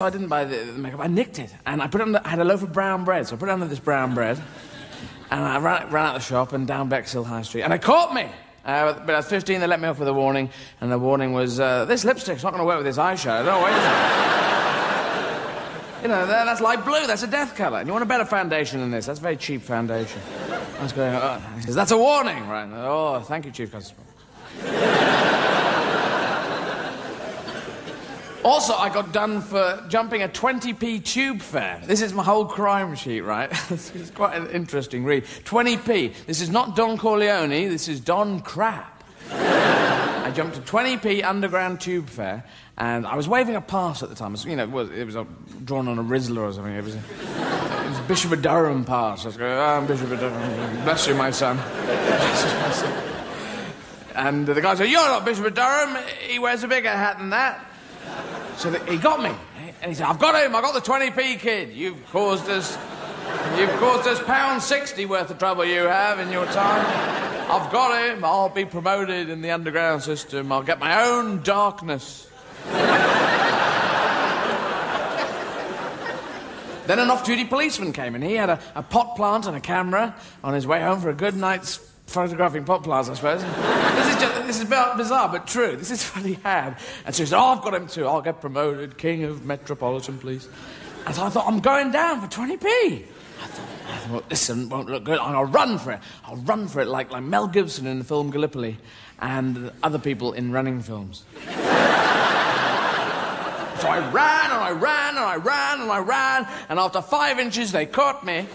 I didn't buy the makeup, I nicked it, and I had a loaf of brown bread, so I put it under this brown bread, and I ran out the shop and down Bexhill High Street, and they caught me! But at 15, they let me off with a warning, and the warning was, this lipstick's not going to work with this eyeshadow. No, wait a minute. You know, that's light blue, that's a death colour, and you want a better foundation than this. That's very cheap foundation. I was going, oh. He says, that's a warning, right? Oh, thank you, Chief Constable. Also, I got done for jumping a 20p tube fare. This is my whole crime sheet, right? It's quite an interesting read. 20p. This is not Don Corleone, this is Don Crap. I jumped a 20p underground tube fare, and I was waving a pass at the time. You know, it was drawn on a Rizzler or something. It was a Bishop of Durham pass. I was going, I'm Bishop of Durham. Bless you, my son. Bless you, my son. And the guy said, you're not Bishop of Durham. He wears a bigger hat than that. So he got me, and he said, I've got him, I got the 20p kid. You've caused us £1.60 worth of trouble you have in your time. I've got him, I'll be promoted in the underground system, I'll get my own darkness. Then an off-duty policeman came in. He had a pot plant and a camera on his way home for a good night's photographing pot plants, I suppose. This is bizarre, but true. This is what he had. And so he said, oh, I've got him too. I'll get promoted, King of Metropolitan Police. And so I thought, I'm going down for 20p. I thought, this won't look good. I'll run for it. I'll run for it like Mel Gibson in the film Gallipoli and other people in running films. So I ran, and I ran, and I ran, and I ran, and after 5 inches, they caught me.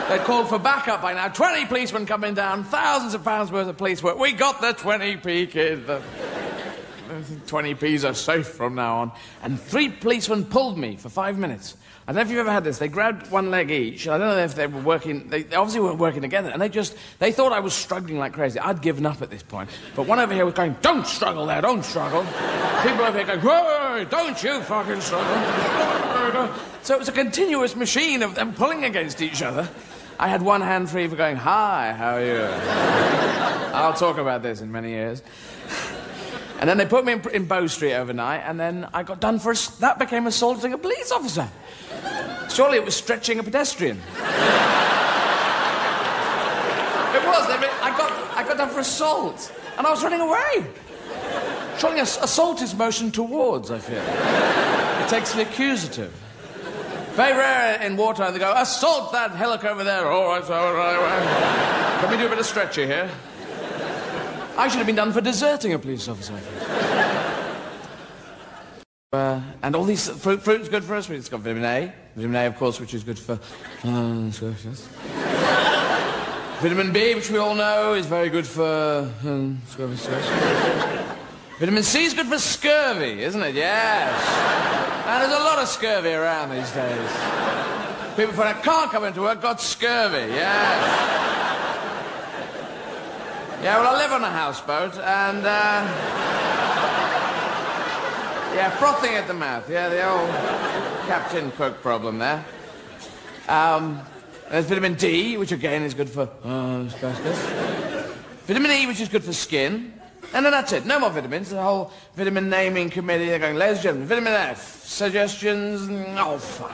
They'd called for backup by now. 20 policemen coming down, thousands of pounds worth of police work. We got the 20p kid. The 20p's are safe from now on. And 3 policemen pulled me for 5 minutes. I don't know if you've ever had this. They grabbed one leg each. I don't know if they were working... They obviously weren't working together. And they thought I was struggling like crazy. I'd given up at this point. But one over here was going, don't struggle there, don't struggle. People over here going, whoa, don't you fucking struggle. So it was a continuous machine of them pulling against each other. I had one hand free for going, hi, how are you? I'll talk about this in many years. And then they put me in Bow Street overnight, and then I got done for... That became assaulting a police officer. Surely it was stretching a pedestrian. It was. I got done for assault, and I was running away. Surely assault is motion towards, I feel. It takes the accusative. Very rare in wartime, they go, assault that hillock over there. All right, all right. Can we do a bit of stretcher here? I should have been done for deserting a police officer. And all these... Fruit's good for us. It's got vitamin A. Vitamin A, of course, which is good for... Vitamin B, which we all know, is very good for... Vitamin C is good for scurvy, isn't it? Yes. And there's a lot of scurvy around these days. People find out can't come into work, got scurvy, yes. Yeah, well, I live on a houseboat, and, yeah, frothing at the mouth. Yeah, the old Captain Cook problem there. There's vitamin D, which again is good for... Vitamin E, which is good for skin. And then that's it. No more vitamins. The whole vitamin naming committee, they're going, ladies and gentlemen, vitamin F, suggestions... Oh, fuck.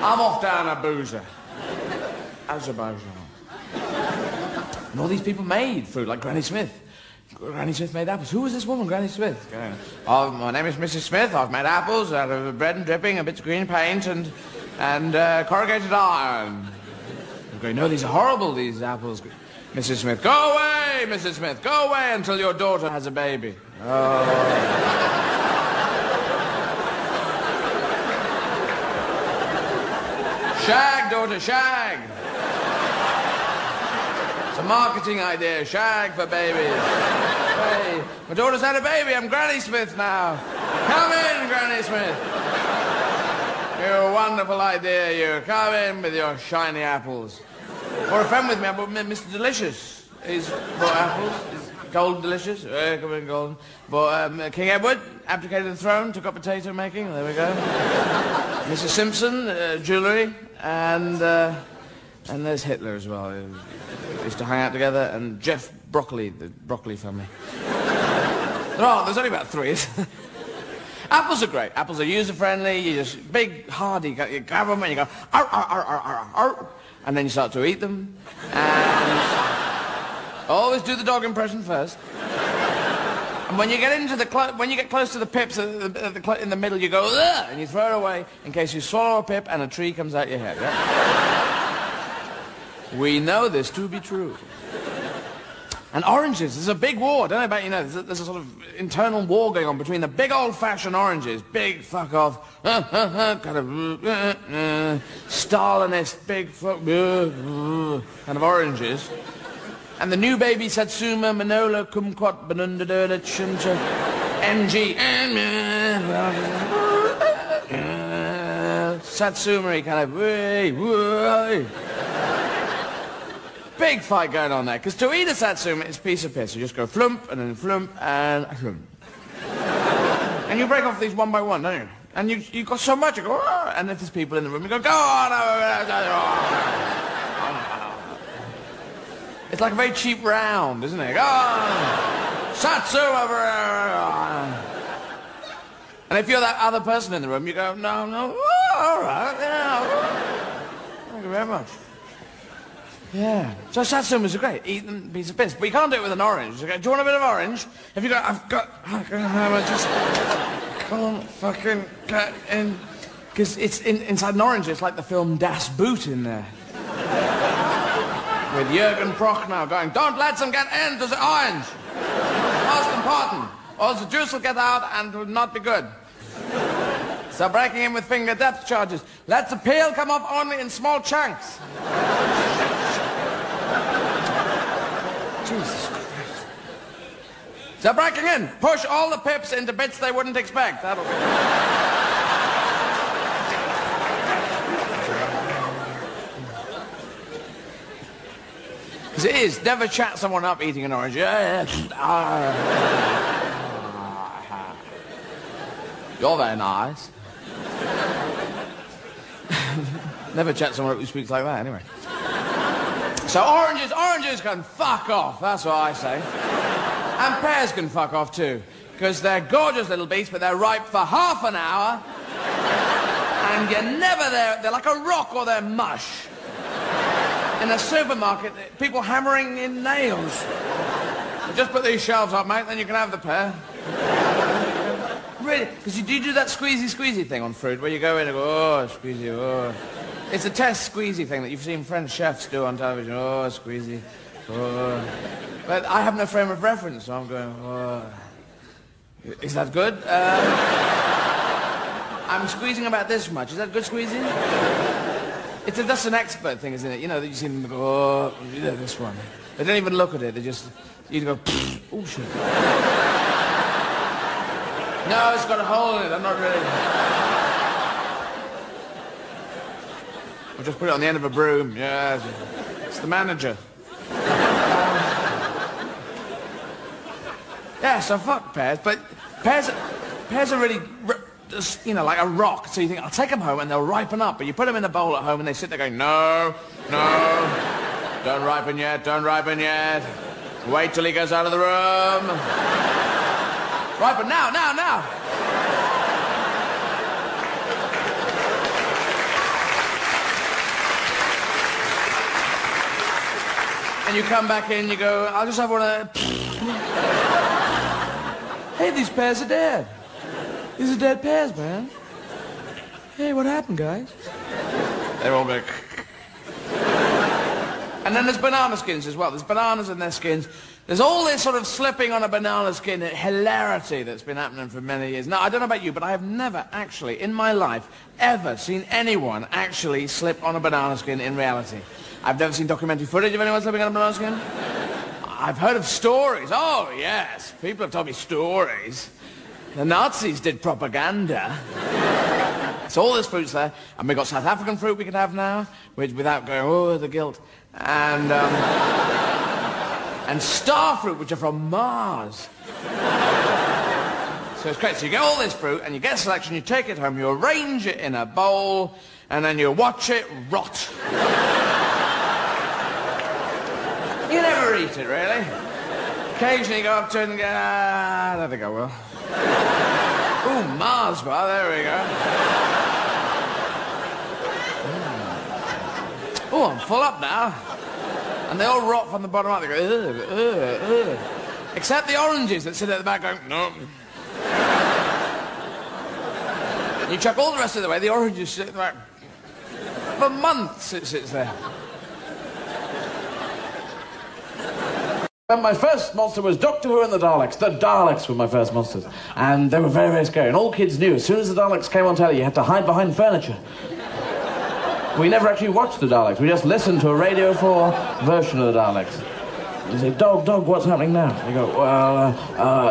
I'm off down a boozer. Azerbaijan. And all these people made food, like Granny Smith. Granny Smith made apples. Who was this woman, Granny Smith? Oh, my name is Mrs. Smith. I've made apples out of bread and dripping, a bit of green paint, and corrugated iron. I'm going, no, these are horrible, these apples. Mrs. Smith, go away, Mrs. Smith, go away until your daughter has a baby. Oh. Shag, daughter, shag. It's a marketing idea, shag for babies. Hey, my daughter's had a baby, I'm Granny Smith now. Come in, Granny Smith. You're a wonderful idea, you. Come in with your shiny apples. Or a friend with me, I brought Mr. Delicious. He's brought apples. He's golden delicious. Come in, golden. Brought King Edward, abdicated the throne, took up potato making. There we go. Mrs. Simpson, jewellery, and there's Hitler as well. We used to hang out together, and Jeff Broccoli, the Broccoli family. There's only about 3. Apples are great. Apples are user-friendly. You just, big, hardy, you grab them and you go, arr, arr, arr, arr, arr, arr, and then you start to eat them. And always do the dog impression first. And when you get into the when you get close to the pips in the middle, you go, ugh, and you throw it away in case you swallow a pip and a tree comes out your head. Yeah? We know this to be true. And oranges, there's a big war. I don't know about you know, there's a sort of internal war going on between the big old-fashioned oranges, big fuck-off, kind of Stalinist, big fuck, kind of oranges. And the new baby Satsuma, Manola, Kumquat, Benundadurda, Chuncha, NG, Satsuma, kind of, big fight going on there. Because to eat a Satsuma, it's a piece of piss. You just go flump, and then flump, and flump. And you break off these one by one, don't you? And you've got so much, you go, oh, and if there's people in the room, you go on. It's like a very cheap round, isn't it? Oh, Satsuma! And if you're that other person in the room, you go, no, no, oh, all right, yeah. Thank you very much. Yeah. So Satsumas are great. Eat them, piece of piss. But you can't do it with an orange. You go, do you want a bit of orange? If you go, I've got, I just can't fucking get in. Because it's inside an orange, it's like the film Das Boot in there. With Jürgen Prochnow going, don't let them get into the orange. Most important. Or the juice will get out and will not be good. So breaking in with finger depth charges. Let the peel come off only in small chunks. Jesus Christ. So breaking in. Push all the pips into bits they wouldn't expect. That'll be... Because it is, never chat someone up eating an orange. You're very nice. Never chat someone up who speaks like that, anyway. So oranges can fuck off, that's what I say. And pears can fuck off too. Because they're gorgeous little beasts, but they're ripe for half an hour. And you're never there, they're like a rock or they're mush. In a supermarket, people hammering in nails. Just put these shelves up, mate, then you can have the pear. Really? Because you do that squeezy thing on fruit, where you go in and go, oh, squeezy, oh. It's a test squeezy thing that you've seen French chefs do on television. Oh, squeezy, oh. But I have no frame of reference, so I'm going, oh. Is that good? I'm squeezing about this much. Is that good squeezing? That's an expert thing, isn't it? You know, that you see them go, oh, you know, this one. They don't even look at it, they just, you go, oh, shit. No, it's got a hole in it, I'm not ready. I'll just put it on the end of a broom, yeah. It's the manager. Yeah, so fuck pears, but pears are really... you know, like a rock, so you think, I'll take them home and they'll ripen up, but you put them in a bowl at home and they sit there going, no, no, don't ripen yet, don't ripen yet, wait till he goes out of the room, ripen now, now, now. And you come back in, you go, I'll just have one of those. Hey, these pears are dead. These are dead pears, man. Hey, what happened, guys? They're all going... And then there's banana skins as well. There's bananas in their skins. There's all this sort of slipping on a banana skin hilarity that's been happening for many years. Now, I don't know about you, but I have never actually, in my life, ever seen anyone actually slip on a banana skin in reality. I've never seen documentary footage of anyone slipping on a banana skin. I've heard of stories. Oh, yes. People have told me stories. The Nazis did propaganda. So all this fruit's there, and we've got South African fruit we can have now, which without going, oh, the guilt, and star fruit, which are from Mars. So it's great. So you get all this fruit, and you get a selection, you take it home, you arrange it in a bowl, and then you watch it rot. You never eat it, really. Occasionally you go up to it and go, I don't think I will. Ooh, Mars bar, there we go. Oh, I'm full up now. And they all rot from the bottom up. They go, ugh, ugh, ugh. Except the oranges that sit at the back going, no. You chuck all the rest of the way, the oranges sit at the back. For months it sits there. And my first monster was Doctor Who and the Daleks. The Daleks were my first monsters. And they were very, very scary. And all kids knew, as soon as the Daleks came on telly, you had to hide behind furniture. We never actually watched the Daleks. We just listened to a Radio 4 version of the Daleks. You say, Dog, what's happening now? You go, well,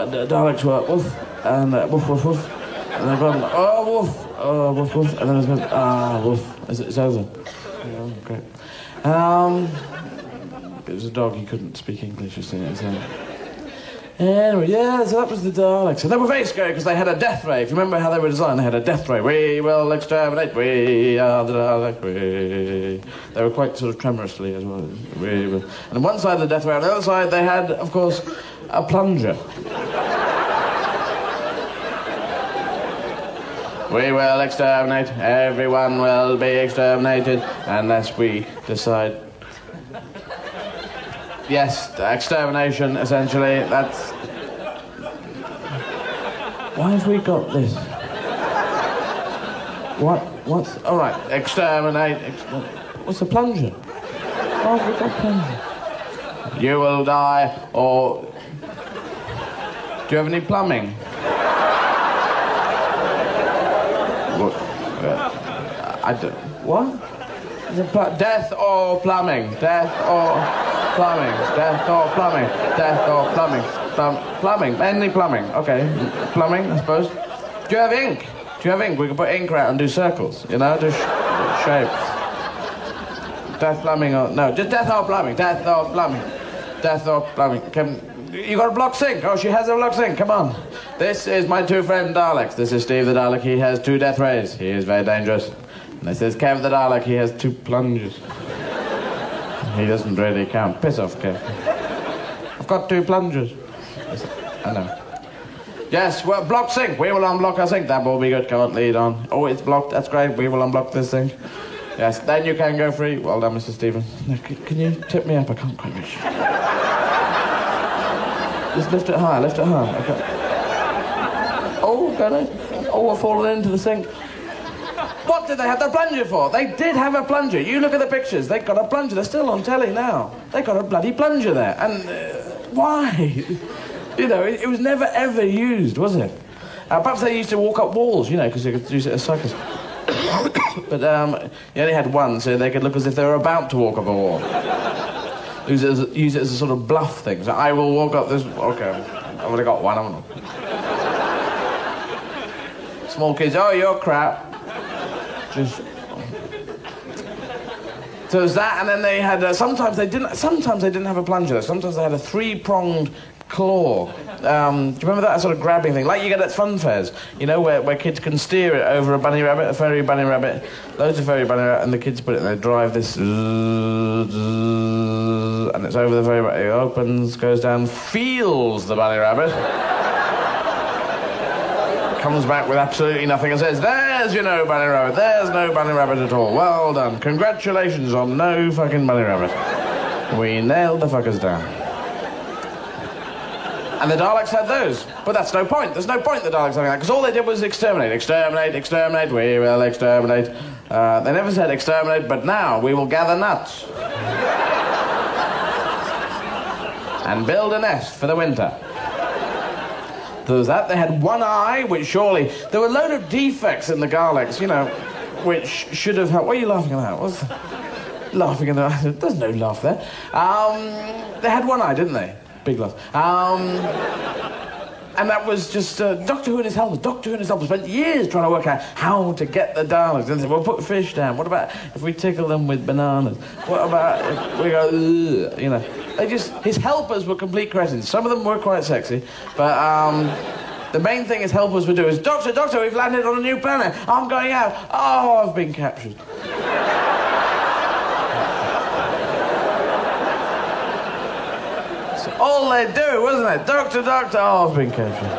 the Daleks were woof, and woof, woof, woof. And they've gone, oh, woof, woof. And then it goes, woof. It's over. Yeah, great. It was a dog, he couldn't speak English, you see. Anyway, yeah, so that was the Daleks. And they were very scary because they had a death ray. If you remember how they were designed, they had a death ray. We will exterminate, we are the Daleks, we. They were quite sort of tremorously as well. We will. And on one side of the death ray, on the other side, they had, of course, a plunger. We will exterminate, everyone will be exterminated, unless we decide. Yes, extermination, essentially, that's... Why have we got this? What's... All right, exterminate... What's a plunger? Why have we got plunger? You will die, or... Do you have any plumbing? What? I don't... What? Death or plumbing? Death or... Plumbing, death or plumbing, death or plumbing, plumbing, mainly plumbing, okay, plumbing, I suppose. Do you have ink? Do you have ink? We can put ink out and do circles, you know, do shapes. Death, plumbing, or, no, just death or plumbing, death or plumbing, death or plumbing. You got a block sink? Oh, she has a block sink, come on. This is my two friend Daleks. This is Steve the Dalek, he has 2 death rays, he is very dangerous. And this is Kev the Dalek, he has 2 plungers. He doesn't really count. Piss off, Kev. I've got 2 plungers. I know. Yes, well, block sink. We will unblock our sink. That will be good. Come on, lead on. Oh, it's blocked. That's great. We will unblock this thing. Yes, then you can go free. Well done, Mr. Stevens. Now, can you tip me up? I can't quite reach. Just lift it higher. Lift it higher. Okay. Oh, can I? Oh, I've fallen into the sink. What did they have the plunger for? They did have a plunger. You look at the pictures. They've got a plunger. They're still on telly now. They've got a bloody plunger there. And why? You know, it was never, ever used, was it? Perhaps they used to walk up walls, you know, because they could use it as circus. But you only had one, so they could look as if they were about to walk up a wall. Use it as a sort of bluff thing. So I will walk up this... Okay, I've only got one, haven't I? Small kids, oh, you're crap. Just... So there's that, and then they had... sometimes they didn't have a plunger. Sometimes they had a 3-pronged claw. Do you remember that sort of grabbing thing? Like you get at fun fairs, you know, where kids can steer it over a bunny rabbit, a furry bunny rabbit, loads of furry bunny rabbit, and the kids put it and they drive this... And it's over the furry rabbit. It opens, goes down, feels the bunny rabbit. Comes back with absolutely nothing and says, there's your no bunny rabbit, there's no bunny rabbit at all. Well done. Congratulations on no fucking bunny rabbit. We nailed the fuckers down. And the Daleks had those. But that's no point. There's no point the Daleks having that, because all they did was exterminate. Exterminate, exterminate, we will exterminate. They never said exterminate, but now we will gather nuts. And build a nest for the winter. There was that. They had one eye, which surely... There were a load of defects in the Daleks, you know, which should have helped... What are you laughing at? What's... Laughing at the... There's no laugh there. They had one eye, didn't they? Big laugh. And that was just Doctor Who and his helpers. Doctor Who and his helpers spent years trying to work out how to get the Daleks. And they said, well, put fish down. What about if we tickle them with bananas? What about if we go, ugh, you know? They just... His helpers were complete cretins. Some of them were quite sexy, but the main thing his helpers would do is, Doctor, we've landed on a new planet. I'm going out. Oh, I've been captured. All they do, wasn't it? Doctor, oh, I've been captured.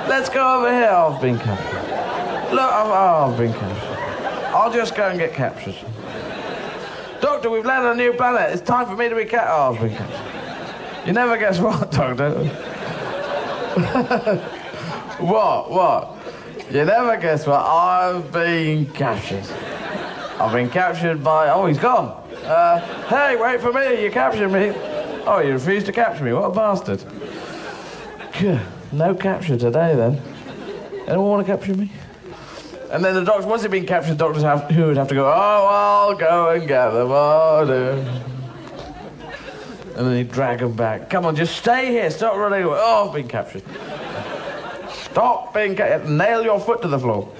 Let's go over here. I've been captured. Look, I've been captured. I'll just go and get captured. Doctor, we've landed on a new planet. It's time for me to be captured. Oh, I've been captured. You never guess what, Doctor? What? You never guess what? I've been captured. I've been captured by... Oh, he's gone. Hey, wait for me. You captured me. Oh, you refused to capture me. What a bastard. No capture today, then. Anyone want to capture me? And then the doctor, once he'd been captured, the doctors who would have to go, oh, I'll go and get them. Oh, no. And then he'd drag them back. Come on, just stay here. Stop running away. Oh, I've been captured. Stop being captured. Nail your foot to the floor.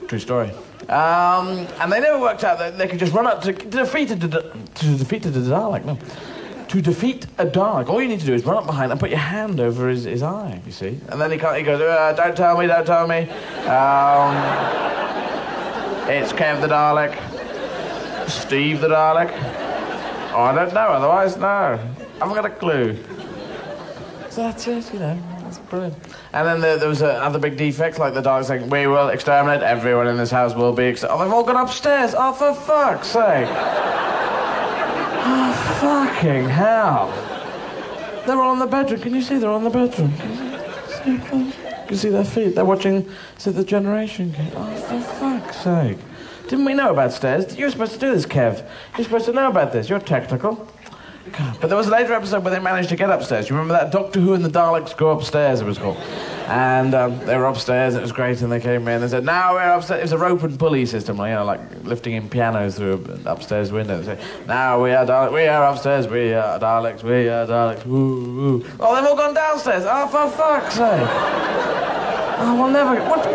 True story. And they never worked out that they could just run up to defeat a Dalek. No. To defeat a Dalek, all you need to do is run up behind and put your hand over his eye, you see. And then he goes, don't tell me. It's Kev the Dalek. Steve the Dalek. Oh, I don't know, otherwise, no. I haven't got a clue. So that's it, you know. That's brilliant. And then there was other big defects, like the Daleks saying, we will exterminate, everyone in this house will be exterminated. Oh, they've all gone upstairs. Oh, for fuck's sake. Oh, fucking hell. They're all in the bedroom. Can you see they're all in the bedroom? Can you see their feet? They're watching the Generation game. Oh, for fuck's sake. Didn't we know about stairs? You're supposed to do this, Kev. You're supposed to know about this. You're technical. God. But there was a later episode where they managed to get upstairs. You remember that? Doctor Who and the Daleks Go Upstairs, it was called. And they were upstairs, and it was great, and they came in and said, now we're upstairs. It was a rope and pulley system, you know, like lifting in pianos through an upstairs window. They say, now we are Daleks, we are upstairs, we are Daleks, we are Daleks, woo, woo. Oh, they've all gone downstairs. Oh, for fuck's sake. Oh, we'll never... What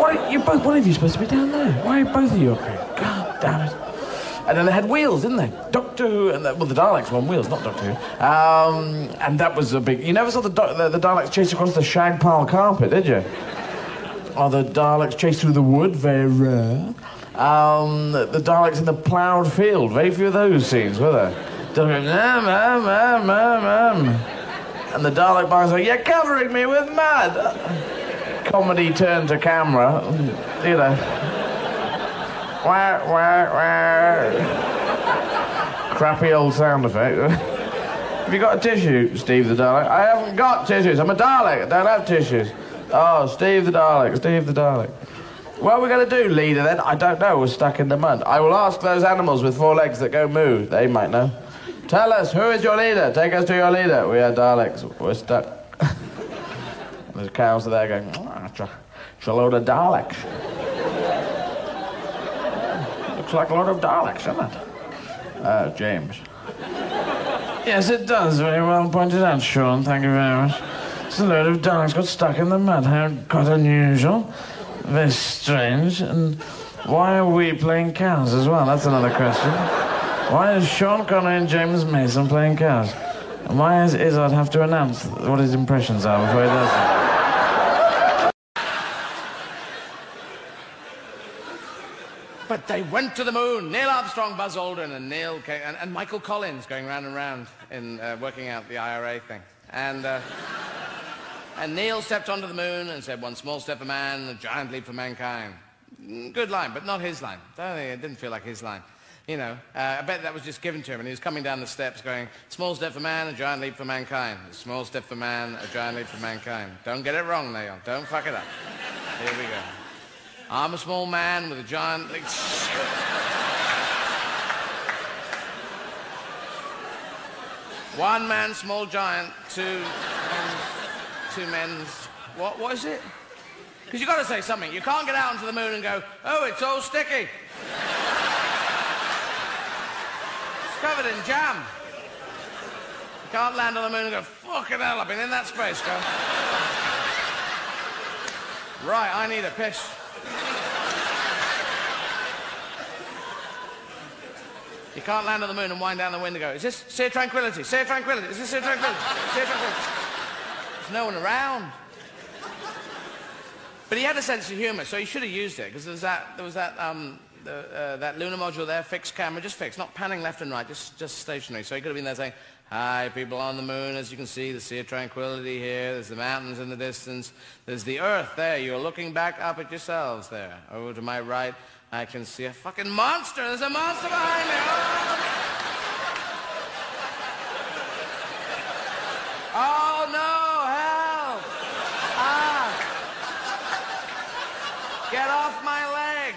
are you supposed to be down there? Why are both of you up here? God damn it. And then they had wheels, didn't they? Doctor Who, and the Daleks were on wheels, not Doctor Who. And that was a big... You never saw the Daleks chase across the shag pile carpet, did you? Or the Daleks chase through the wood, very rare. The Daleks in the ploughed field, very few of those scenes, were there? And the Dalek boys like, you're covering me with mud. Comedy turned to camera, you know. Crappy old sound effect. Have you got a tissue, Steve the Dalek? I haven't got tissues. I'm a Dalek. I don't have tissues. Oh, Steve the Dalek. Steve the Dalek. What are we going to do, leader, then? I don't know. We're stuck in the mud. I will ask those animals with 4 legs that go moo. They might know. Tell us, who is your leader? Take us to your leader. We are Daleks. We're stuck. There's cows there going, it's a load of Daleks. Looks like a lot of Daleks, doesn't it? James. Yes, it does. Very well pointed out, Sean. Thank you very much. It's a load of Daleks got stuck in the mud. How quite unusual. Very strange. And why are we playing cows as well? That's another question. Why is Sean Connery and James Mason playing cows? And why does Izzard have to announce what his impressions are before he does it? But they went to the moon. Neil Armstrong, Buzz Aldrin, and Michael Collins going round and round in working out the IRA thing. And Neil stepped onto the moon and said, one small step for man, a giant leap for mankind. Good line, but not his line. It didn't feel like his line. You know, I bet that was just given to him, and he was coming down the steps going, small step for man, a giant leap for mankind. A small step for man, a giant leap for mankind. Don't get it wrong, Neil. Don't fuck it up. Here we go. I'm a small man with a giant leap. One man, small giant, two men's... What is it? Because you've got to say something. You can't get out onto the moon and go, oh, it's all sticky. It's covered in jam. You can't land on the moon and go, fucking hell, I've been in that space, go. Right, I need a piss. You can't land on the moon and wind down the wind and go, is this Sea of Tranquility? Sea of Tranquility? Is this Sea of Tranquility? Sea of Tranquility? There's no one around. But he had a sense of humour, so he should have used it, because there was that lunar module there, fixed camera, just fixed, not panning left and right, just stationary. So he could have been there saying, Hi, people on the moon. As you can see, the Sea of Tranquility here. There's the mountains in the distance. There's the Earth there. You're looking back up at yourselves there. Over to my right, I can see a fucking monster. There's a monster behind me. Oh, no, help! Get off my leg!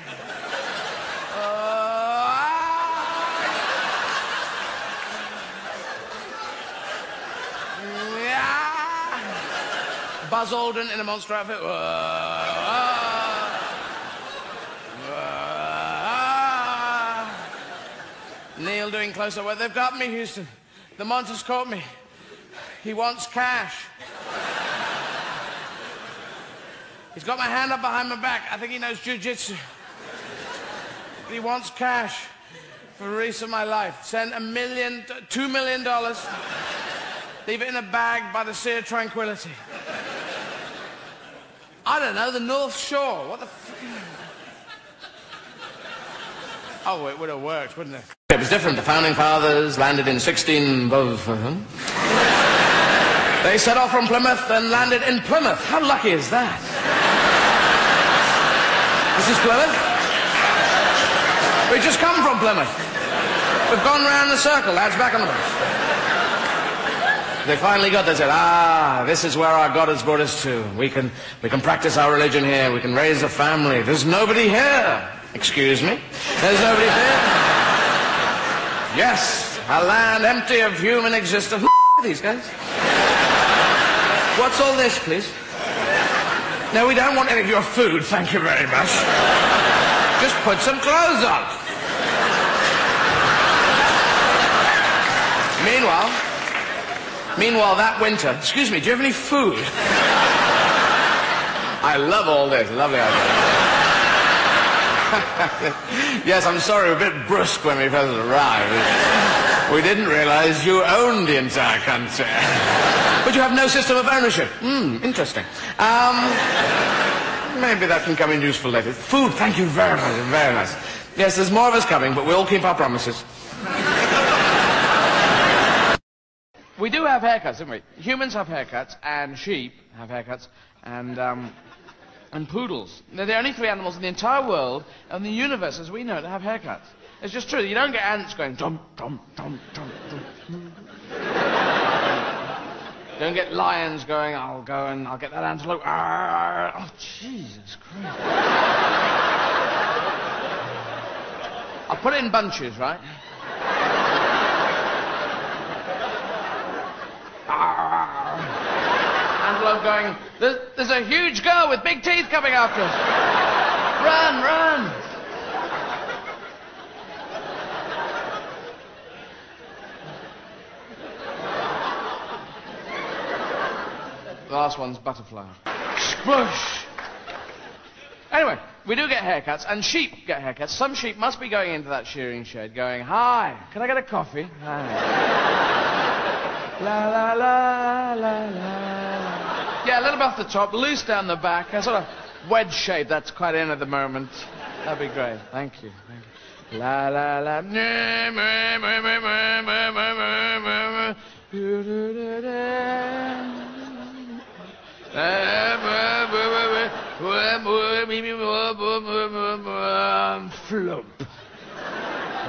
Buzz Aldrin in a monster outfit. Neil doing close-up. Well, they've got me, Houston. The monster's caught me. He wants cash. He's got my hand up behind my back. I think he knows jiu-jitsu. He wants cash for the rest of my life. Send $2 million. Leave it in a bag by the Sea of Tranquility. I don't know, the North Shore. What the fuck? Oh, it would have worked, wouldn't it? It was different. The Founding Fathers landed in 16... They set off from Plymouth and landed in Plymouth. How lucky is that? This is Plymouth? We've just come from Plymouth. We've gone round the circle. Lads, back on the bus. They finally got there, said, this is where our God has brought us to. We can practice our religion here. We can raise a family. There's nobody here. Excuse me? There's nobody here. Yes, a land empty of human existence. Who are these guys? What's all this, please? No, we don't want any of your food, thank you very much. Just put some clothes on. Meanwhile, that winter... Excuse me, do you have any food? I love all this. Lovely idea. Yes, I'm sorry, we're a bit brusque when we first arrived. We didn't realize you owned the entire country. But you have no system of ownership. Interesting. Maybe that can come in useful later. Food, thank you very much. Very nice. Yes, there's more of us coming, but we'll keep our promises. We do have haircuts, don't we? Humans have haircuts, and sheep have haircuts, and poodles. They're the only three animals in the entire world and the universe, as we know it, that have haircuts. It's just true. You don't get ants going, dum, dum, dum, dum, dum. Don't get lions going, I'll go and I'll get that antelope. Oh, Jesus Christ. I'll put it in bunches, right? Antelope going, there's a huge girl with big teeth coming after us. Run, run. The last one's butterfly. Spush. Anyway, we do get haircuts, and sheep get haircuts. Some sheep must be going into that shearing shed going, hi, can I get a coffee? Hi. La la la la la. Yeah, a little bit off the top, loose down the back, a sort of wedge shape that's quite in at the moment. That'd be great. Thank you. Thank you. La la la. Flump.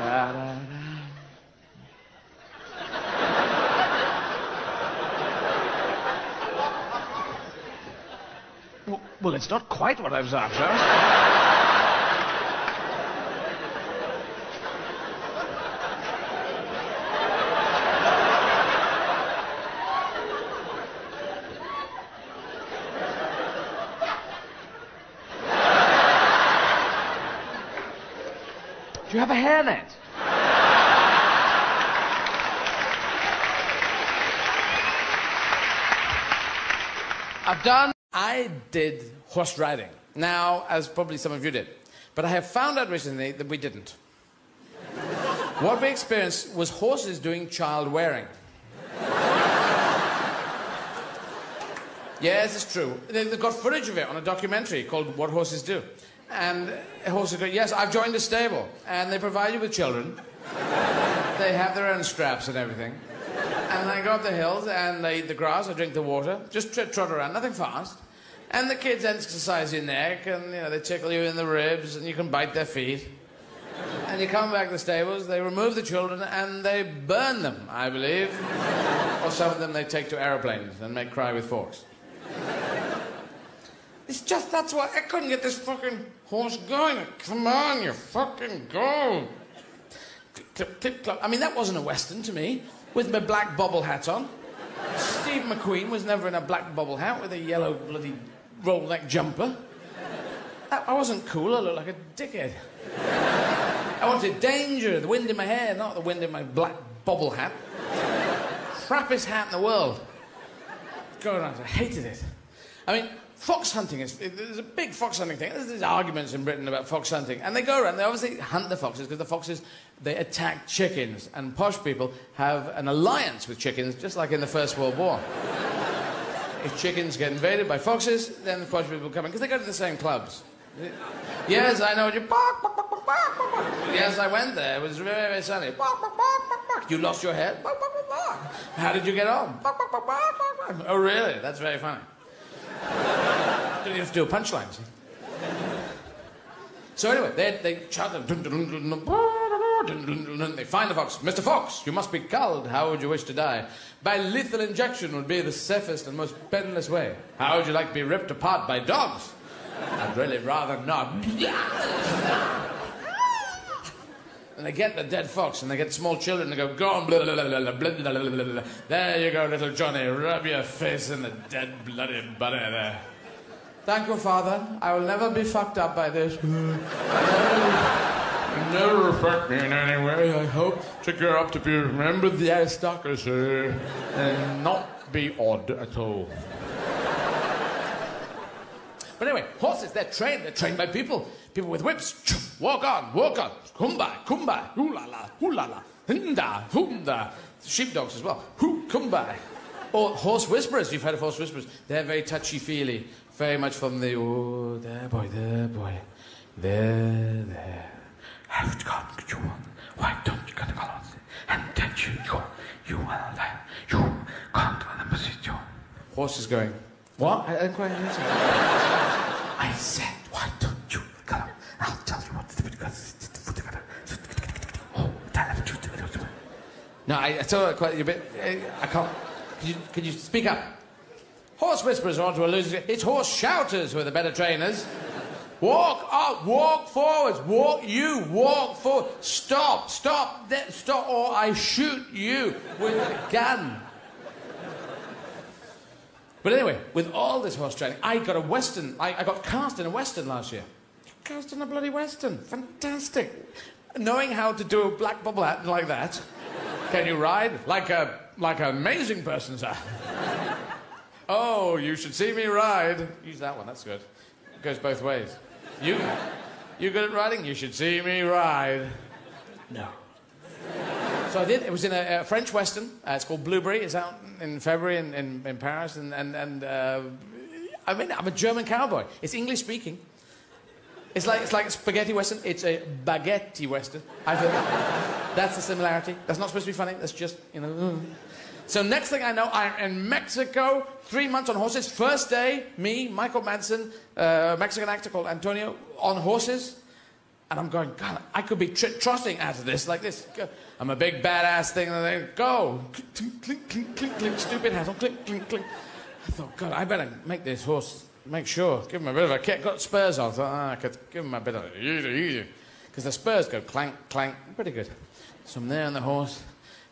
La la la. Well, it's not quite what I was after. Do you have a hairnet? I did horse riding. Now, as probably some of you did. But I have found out recently that we didn't. What we experienced was horses doing child wearing. Yes, it's true. They've got footage of it on a documentary called What Horses Do. And horses go, yes, I've joined a stable. And they provide you with children. They have their own straps and everything. And And I go up the hills, and they eat the grass, I drink the water, just trot around, nothing fast. And the kids exercise your neck, and, you know, they tickle you in the ribs, and you can bite their feet. And you come back to the stables, they remove the children, and they burn them, I believe. Or some of them they take to aeroplanes and make cry with forks. It's just, that's why I couldn't get this fucking horse going. Come on, you fucking go. Clip, clip, clip. I mean, that wasn't a Western to me, with my black bobble hat on. Steve McQueen was never in a black bobble hat with a yellow bloody roll neck jumper. I wasn't cool, I looked like a dickhead. I wanted danger, the wind in my hair, not the wind in my black bobble hat. Crappiest hat in the world. Going around, I hated it. I mean, fox hunting there's a big fox hunting thing. There's arguments in Britain about fox hunting. And they go around, they obviously hunt the foxes, because the foxes, they attack chickens. And posh people have an alliance with chickens, just like in the First World War. If chickens get invaded by foxes, then the posh people come in, because they go to the same clubs. Yes, I know you. Yes, I went there. It was very, very sunny. You lost your head? How did you get on? Oh, really? That's very funny. You have to do a punchline, see? So anyway, they shout them. They find the fox. Mr. Fox, you must be culled. How would you wish to die? By lethal injection would be the safest and most painless way. How would you like to be ripped apart by dogs? I'd really rather not. And they get the dead fox, and they get small children, and they go on, blah, blah, blah, blah, blah, blah, blah, blah, blah. There you go, little Johnny, rub your face in the dead bloody butter there. Thank you, Father. I will never be fucked up by this. Never affect me in any way. I hope to grow up to be a member of the aristocracy and not be odd at all. But anyway, horses, they're trained by people. People with whips. Walk on. Kumbai, hoo-la-la, hinda, hoomda. Sheepdogs as well. Kumbai. Or horse whisperers, you've heard of horse whisperers. They're very touchy-feely. Very much from the, oh, there, boy, there. Have got you on. Why don't you get on? And touch you can't remember it. Horse is going, what? I didn't quite answer. I said, why don't you come? I'll tell you what to do. No, I told her quite a bit. I can't. Could you speak up? Horse whisperers are onto a losing. It's horse shouters who are the better trainers. Walk up, walk forwards, walk forward. Stop, or I shoot you with a gun. But anyway, with all this horse training, I got a Western. I got cast in a Western last year. Cast in a bloody Western. Fantastic. Knowing how to do a black bubble hat like that. Can you ride? Like an amazing person, sir. Oh, you should see me ride. Use that one, that's good. It goes both ways. You good at riding? You should see me ride. No. So I did. It was in a French Western. It's called Blueberry. It's out in February in Paris. I mean, I'm a German cowboy. It's English speaking. It's like spaghetti Western. It's a baguette Western. I feel that's the similarity. That's not supposed to be funny. That's just, you know. So next thing I know, I'm in Mexico, 3 months on horses. First day, me, Michael Madsen, Mexican actor called Antonio, on horses. And I'm going, God, I could be trotting out of this like this. I'm a big badass thing, and they go. Clink, clink, clink, clink, clink, stupid hat on, clink, clink, clink. I thought, God, I better make this horse, make sure, give him a bit of a kick. Got spurs on, I thought, I could give him a bit of easy. Because the spurs go clank, clank, pretty good. So I'm there on the horse.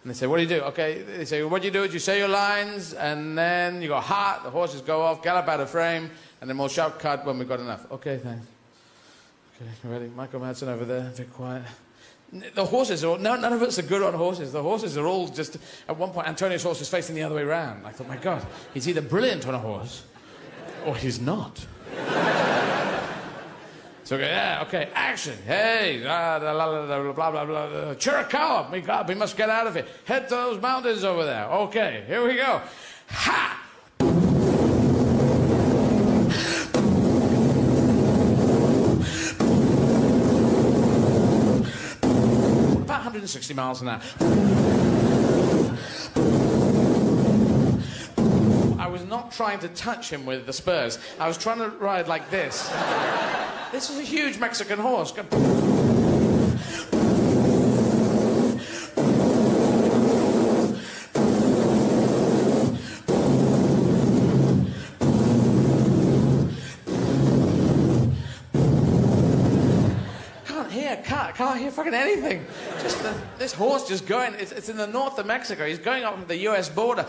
And they say, what do you do? Okay, they say, what do you do? You say your lines, and then you go, ha, the horses go off, gallop out of frame, and then we'll shout cut when we've got enough. Okay, thanks. Okay, ready? Michael Madsen over there, be quiet. The horses are all, none of us are good on horses. The horses are all just, at one point, Antonio's horse was facing the other way around. I thought, my God, he's either brilliant on a horse, or he's not. So, yeah, okay, action. Hey, blah, blah, blah. Chiricahua, we must get out of here. Head to those mountains over there. Okay, here we go. Ha! About 160 miles an hour. not trying to touch him with the spurs. I was trying to ride like this. This is a huge Mexican horse. Can't hear fucking anything. Just this horse just going. It's in the north of Mexico. He's going up to the U.S. border.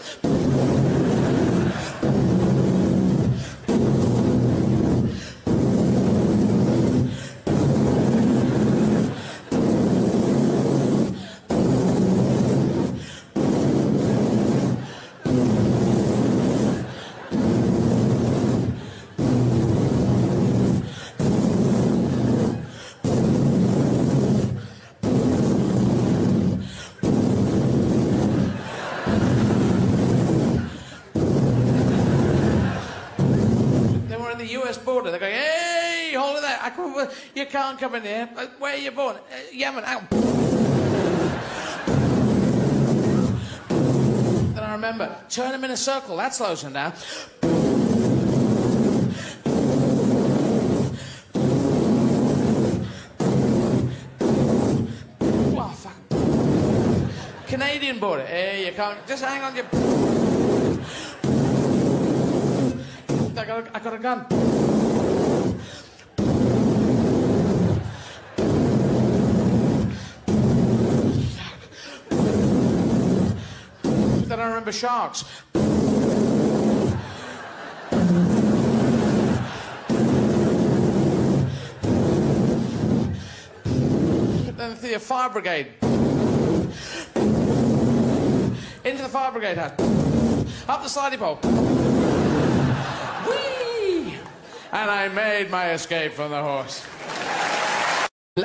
Border. They're going, hey, hold it there. You can't come in here. Where are you born? Yemen. Then I remember, turn them in a circle. That slows them down. Oh, fuck. Canadian border. Hey, you can't. Just hang on your... I got a gun. Then I remember sharks. Then the fire brigade. Into the fire brigade house. Up the slidey pole. Whee! And I made my escape from the horse.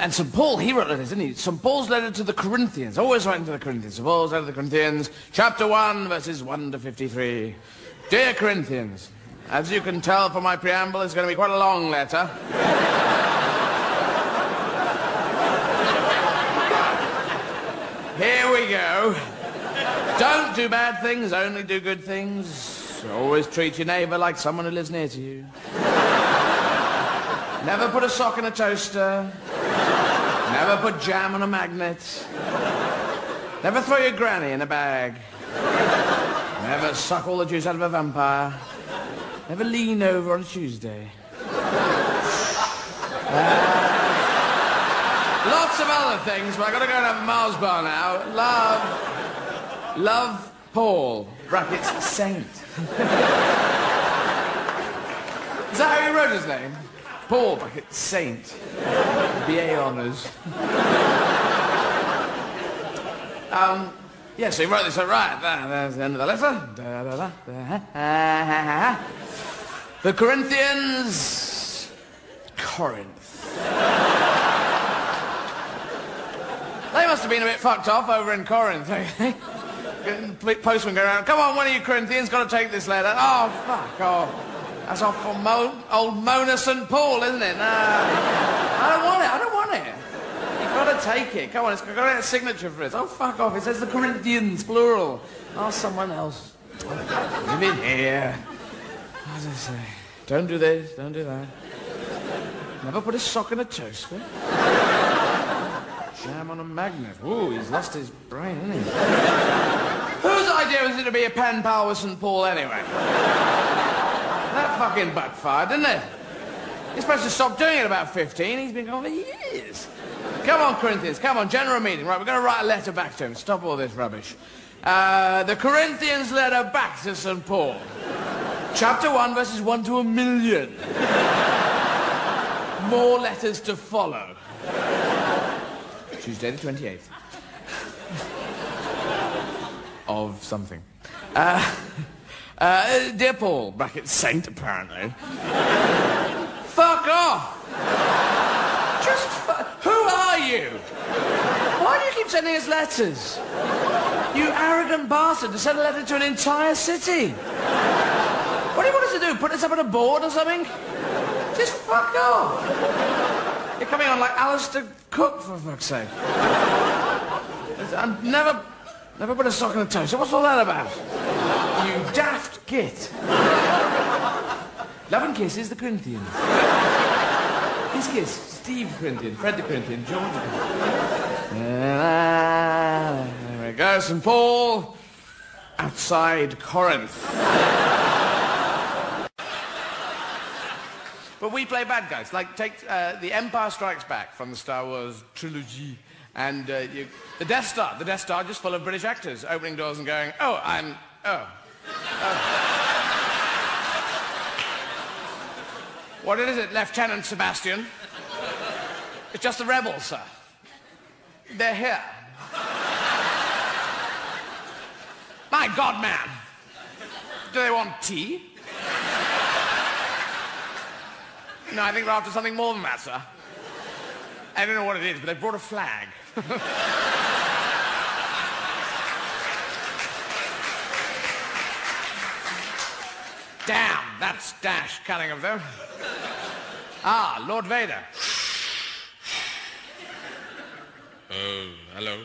And St. Paul, he wrote letters, didn't he? St. Paul's letter to the Corinthians. Always writing to the Corinthians. St. Paul's letter to the Corinthians, chapter 1, verses 1 to 53. Dear Corinthians, as you can tell from my preamble, it's going to be quite a long letter. Here we go. Don't do bad things, only do good things. Always treat your neighbour like someone who lives near to you. Never put a sock in a toaster. Never put jam on a magnet. Never throw your granny in a bag. Never suck all the juice out of a vampire. Never lean over on a Tuesday. Lots of other things, but I've got to go and have a Mars bar now. Love, Paul, brackets, Saint. Is that how he wrote his name? Paul, brackets, Saint. BA honours. Yeah, so he wrote this, right, there's the end of the letter. The Corinthians, Corinth. They must have been a bit fucked off over in Corinth, eh? Postman go around, come on, one of you Corinthians, got to take this letter. Oh, fuck off. That's off from old Mona St. Paul, isn't it? No. I don't want it. You've got to take it. Come on, it's got to get a signature for it. Oh, fuck off. It says the Corinthians, plural. Ask someone else. Leave it here. What does it say? Don't do this, don't do that. Never put a sock in a toaster. Jam on a magnet. Ooh, he's lost his brain, hasn't he? Whose idea was it to be a pen pal with St. Paul, anyway? That fucking backfired, didn't it? You're supposed to stop doing it about 15. He's been going for years. Come on, Corinthians, come on, general meeting. Right, we're going to write a letter back to him. Stop all this rubbish. The Corinthians letter back to St. Paul. Chapter 1, verses 1 to 1,000,000. More letters to follow. Tuesday the 28th. Of something. Dear Paul, brackets Saint, apparently. Fuck off! Who are you? Why do you keep sending us letters? You arrogant bastard, to send a letter to an entire city. What do you want us to do? Put us up on a board or something? Just fuck off. You're coming on like Alistair Cook, for fuck's sake. I've never put a sock in a toaster. What's all that about? You daft git. Love and kisses, the Corinthians. Kiss, Steve Corinthian, Fred the Corinthian, George the Corinthian. There we go, St. Paul, outside Corinth. But we play bad guys. Like, take The Empire Strikes Back from the Star Wars trilogy. And the Death Star. The Death Star just full of British actors, opening doors and going, oh. What is it, Lieutenant Sebastian? It's just the rebels, sir. They're here. My God, man. Do they want tea? No, I think they're after something more than that, sir. I don't know what it is, but they brought a flag. Damn, that's dash cunning of them. Ah, Lord Vader. Oh, hello.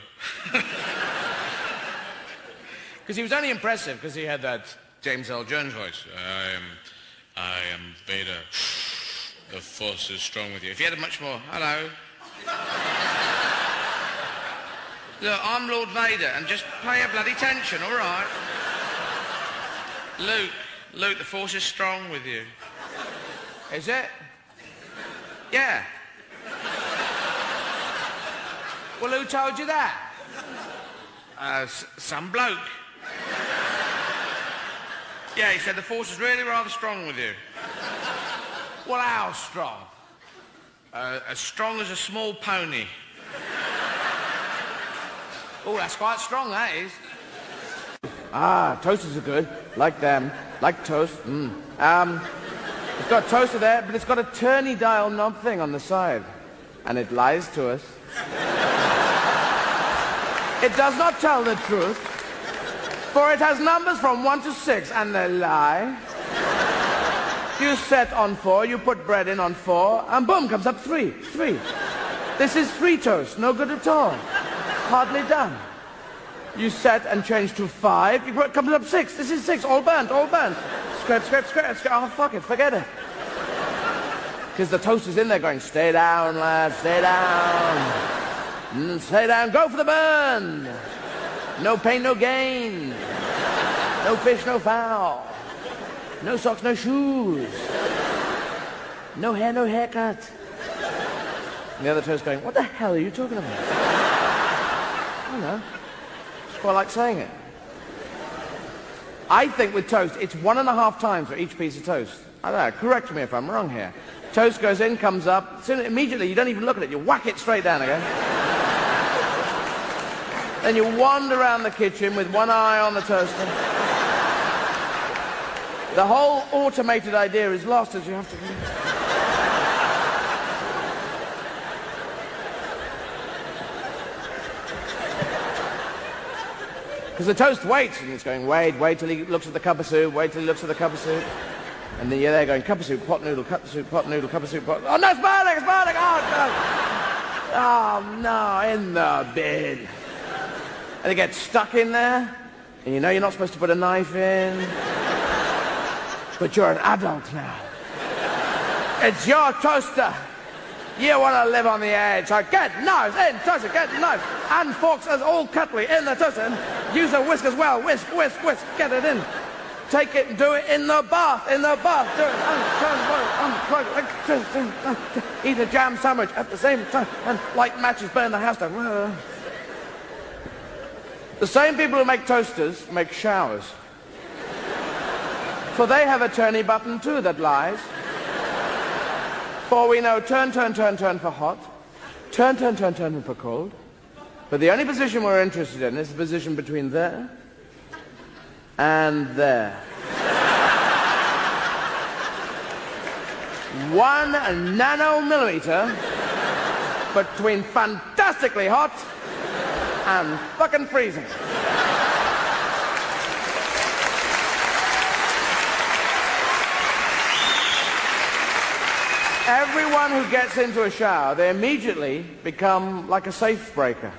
Because he was only impressive because he had that James L. Jones voice. I am Vader. The Force is strong with you. If you had a much more, hello. Look, I'm Lord Vader, and just pay a bloody attention, all right? Luke, the Force is strong with you. Is it? Yeah. Well, who told you that? Some bloke. Yeah, he said the Force is really rather strong with you. Well, how strong? As strong as a small pony. Oh, that's quite strong, that is. Ah, toasters are good. Like them. Like toast. It's got a toaster there, but it's got a turny dial knob thing on the side. And it lies to us. It does not tell the truth, for it has numbers from 1 to 6, and they lie. You set on 4, you put bread in on 4, and boom, comes up 3. 3. This is 3 toast, no good at all. Hardly done. You set and change to 5, it comes up 6. This is 6, all burnt, all burnt. Scrape, scrape, scrape, scrape. Oh, fuck it, forget it. Because the toaster's in there going, stay down, lad, stay down. Stay down, go for the burn. No pain, no gain. No fish, no fowl. No socks, no shoes. No hair, no haircut. And the other toast going, what the hell are you talking about? I don't know. It's quite like saying it. I think with toast, it's 1.5 times for each piece of toast. I don't know, correct me if I'm wrong here. Toast goes in, comes up, soon, immediately you don't even look at it, you whack it straight down again. Then you wander around the kitchen with one eye on the toaster. The whole automated idea is lost as you have to... Because the toast waits, and it's going, wait till he looks at the cup of soup, wait till he looks at the cup of soup. And then you're there going, cup of soup, pot noodle, cup of soup, pot noodle, cup of soup, pot... Oh, no, it's burning, oh, no. Oh, no, in the bin. And it gets stuck in there, and you know you're not supposed to put a knife in. But you're an adult now. It's your toaster. You want to live on the edge, so get knives in, toaster, get knives. And forks as all cutlery in the toaster. And use a whisk as well, whisk, whisk, whisk, get it in. Take it and do it in the bath, do it. Eat a jam sandwich at the same time, and light matches burn the house down. The same people who make toasters make showers. For they have a turny button too that lies. For we know turn, turn, turn, turn for hot, turn, turn, turn, turn for cold. But the only position we're interested in is the position between there and there. 1 nanomillimeter between fantastically hot and fucking freezing. Everyone who gets into a shower, they immediately become like a safe breaker.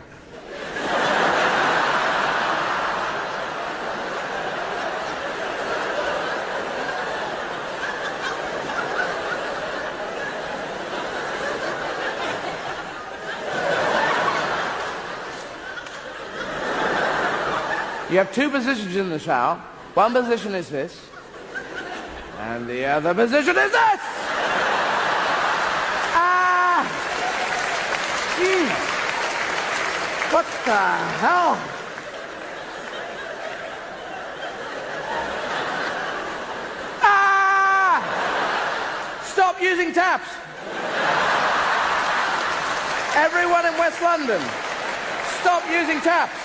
You have two positions in the shower. One position is this, and the other position is this! Ah! Gee! What the hell? Ah! Stop using taps! Everyone in West London, stop using taps!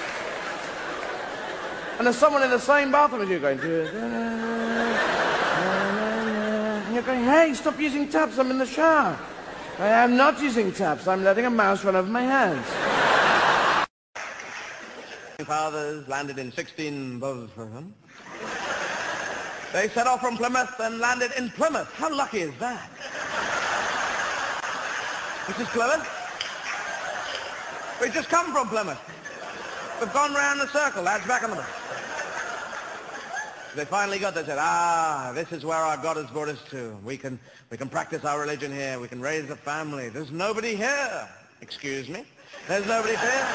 And there's someone in the same bathroom as you going... And you're going, hey, stop using taps, I'm in the shower. I am not using taps, I'm letting a mouse run over my hands. Fathers landed in 16... They set off from Plymouth and landed in Plymouth. How lucky is that? This is Plymouth. We've just come from Plymouth. We've gone round the circle, lads, back on the bus. They finally got there, said, this is where our God has brought us to. We can practice our religion here. We can raise a family. There's nobody here. Excuse me? There's nobody here.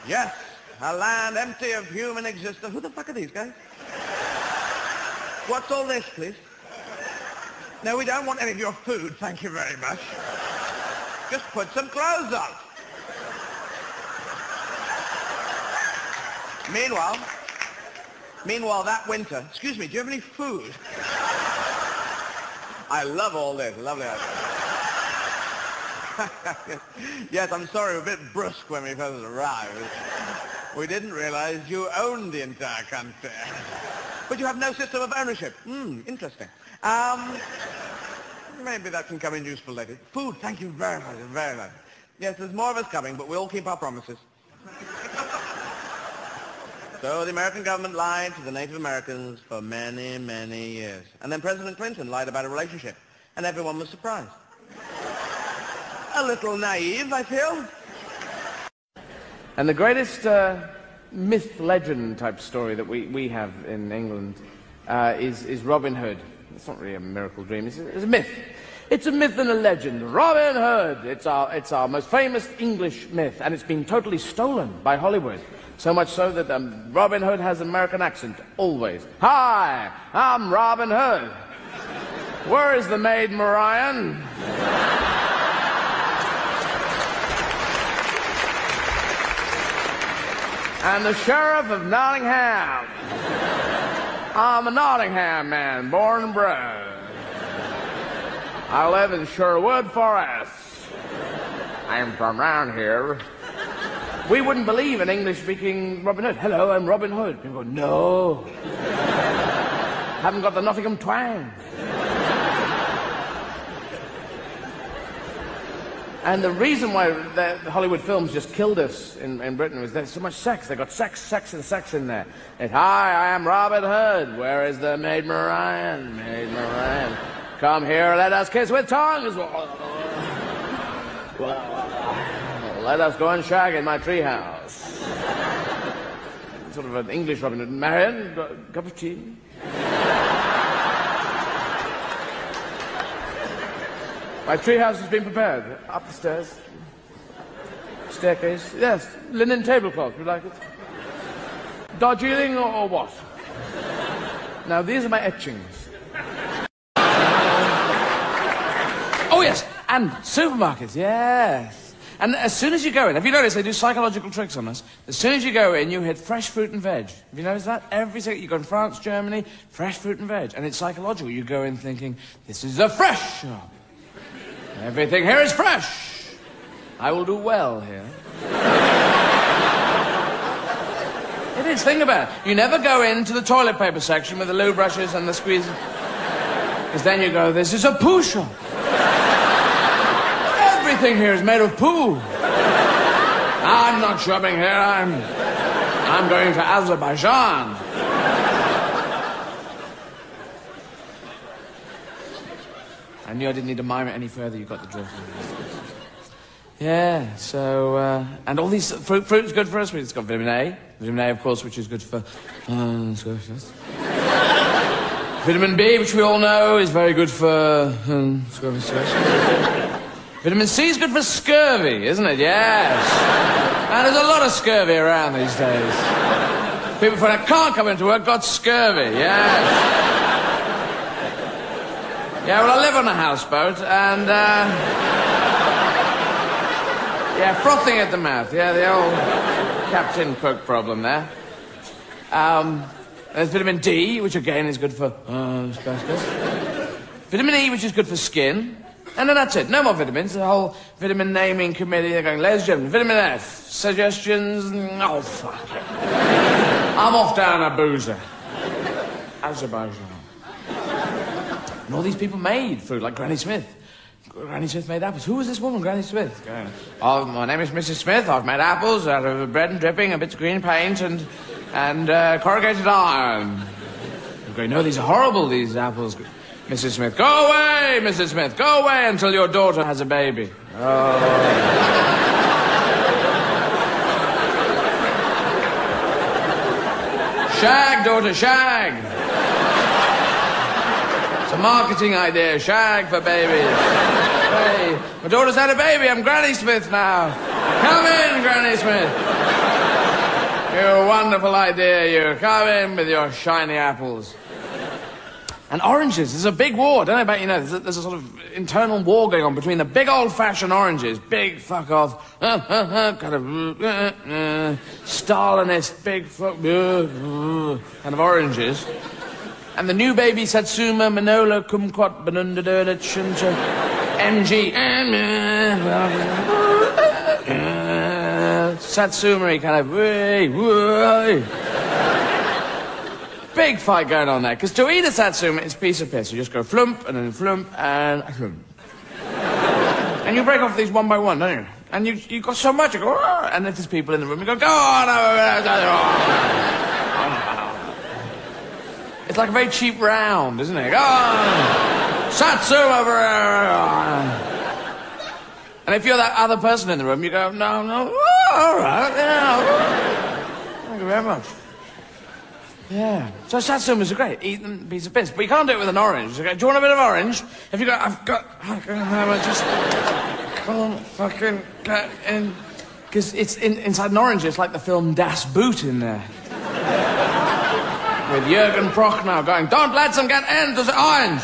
Yes, a land empty of human existence. Who the fuck are these guys? What's all this, please? No, we don't want any of your food, thank you very much. Just put some clothes on. Meanwhile, that winter... Excuse me, do you have any food? I love all this. Lovely. Yes, I'm sorry, we're a bit brusque when we first arrived. We didn't realize you owned the entire country. But you have no system of ownership. Interesting. Maybe that can come in useful later. Food, thank you very much, very much. Yes, there's more of us coming, but we'll keep our promises. So the American government lied to the Native Americans for many, many years. And then President Clinton lied about a relationship, and everyone was surprised. A little naive, I feel. And the greatest myth, legend type story that we have in England is Robin Hood. It's not really a miracle dream, it's a myth. It's a myth and a legend. Robin Hood! It's our most famous English myth, and it's been totally stolen by Hollywood. So much so that Robin Hood has an American accent, always. Hi, I'm Robin Hood. Where is the maid Marian? And the sheriff of Nottingham. I'm a Nottingham man, born and bred. I live in Sherwood Forest. I'm from round here. We wouldn't believe an English-speaking Robin Hood. Hello, I'm Robin Hood. People go, no. Haven't got the Nottingham twang. And the reason why the Hollywood films just killed us in Britain was there's so much sex. They got sex, and sex in there. It's, hi, I am Robin Hood. Where is the maid Marian? Maid Marian. Come here, let us kiss with tongues. Let us go and shag in my treehouse. Sort of an English Robin Hood. Marian, got a cup of tea? My treehouse has been prepared. Up the stairs. Staircase. Yes, linen tablecloth. Would you like it? Darjeeling or what? Now, these are my etchings. Oh, yes, and supermarkets, yes. And as soon as you go in, have you noticed they do psychological tricks on us? As soon as you go in, you hit fresh fruit and veg. Have you noticed that? Every second, you go in France, Germany, fresh fruit and veg. And it's psychological. You go in thinking, this is a fresh shop. Everything here is fresh. I will do well here. It is, think about it. You never go into the toilet paper section with the loo brushes and the squeeze. Because then you go, this is a poo shop. Everything here is made of poo. I'm not shopping here, I'm going to Azerbaijan. I knew I didn't need to mime it any further. You got the drift. Yeah, so... and all these... Fruit is good for us. It's got vitamin A. Vitamin A, of course, which is good for... vitamin B, which we all know, is very good for... Vitamin C is good for scurvy, isn't it? Yes. And there's a lot of scurvy around these days. People that can't come into work got scurvy, yes. Yeah, well, I live on a houseboat, and, yeah, frothing at the mouth. Yeah, the old Captain Cook problem there. There's vitamin D, which again is good for... Vitamin E, which is good for skin. And then that's it. No more vitamins. The whole vitamin naming committee, they're going, ladies and gentlemen, vitamin F, suggestions... Oh, fuck it. I'm off down a boozer. Azerbaijan. And all these people made food, like Granny Smith. Granny Smith made apples. Who was this woman, Granny Smith? Oh, my name is Mrs. Smith. I've made apples out of bread and dripping, a bit of green paint, and corrugated iron. I'm going, no, these are horrible, these apples. Mrs. Smith, go away, Mrs. Smith, go away until your daughter has a baby. Oh. Shag, daughter, shag. It's a marketing idea, shag for babies. Hey, my daughter's had a baby, I'm Granny Smith now. Come in, Granny Smith. You wonderful idea, you. Come in with your shiny apples. And oranges, there's a big war. I don't know about you know, there's a sort of internal war going on between the big old-fashioned oranges, big fuck-off, kind of Stalinist, big kind of oranges, and the new baby Satsuma, Manola, Kumquat, Benundadurlich, MG, Satsuma, kind of, big fight going on there, because to eat a satsuma, it's a piece of piss. You just go flump, and then flump, and flump. And you break off these one by one, don't you? And you got so much, you go, oh, and if there's people in the room, you go, go on. It's like a very cheap round, isn't it? Go on. Satsuma. And if you're that other person in the room, you go, no, oh, all right, yeah. Thank you very much. Yeah. So satsumas are great. Eat them, piece of piss. But you can't do it with an orange. Okay, do you want a bit of orange? If you go, I've got... just... Can't fucking get in... Because it's inside an orange, it's like the film Das Boot in there. With Jürgen Prochnow going, don't let them get into the orange.